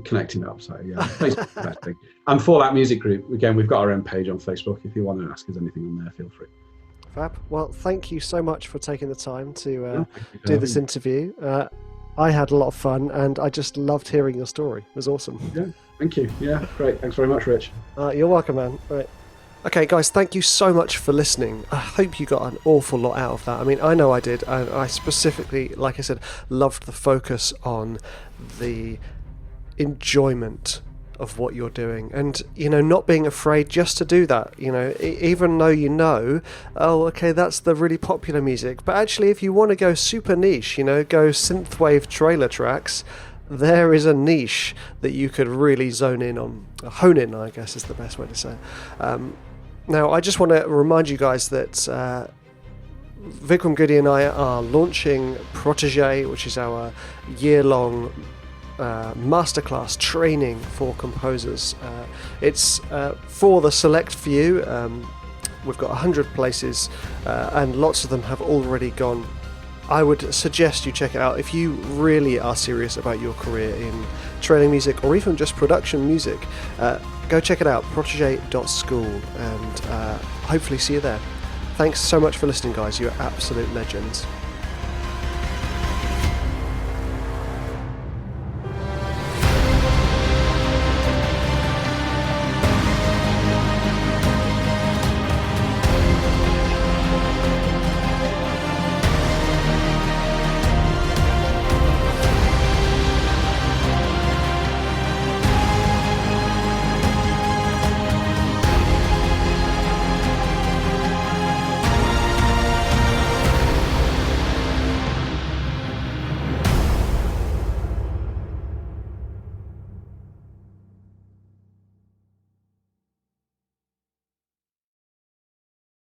connecting up. So yeah, Facebook the best thing. And Fallout Music Group, again, we've got our own page on Facebook. If you want to ask us anything on there, feel free. Fab. Well, thank you so much for taking the time to do this interview. I had a lot of fun, and I just loved hearing your story. It was awesome. Yeah, thank you. Yeah, great. Thanks very much, Rich. You're welcome, man. Right. Okay, guys, thank you so much for listening. I hope you got an awful lot out of that. I mean, I know I did. I specifically, like I said, loved the focus on the enjoyment of what you're doing, and not being afraid just to do that, even though oh, okay, that's the really popular music, but actually if you want to go super niche, go synthwave trailer tracks, there is a niche that you could really hone in, I guess is the best way to say it. Now I just want to remind you guys that Vikram Goody and I are launching Protege, which is our year-long masterclass training for composers. It's for the select few. We've got 100 places, and lots of them have already gone. I would suggest you check it out if you really are serious about your career in trailing music or even just production music. Go check it out, protege.school, and hopefully see you there. Thanks so much for listening, guys. You're absolute legends.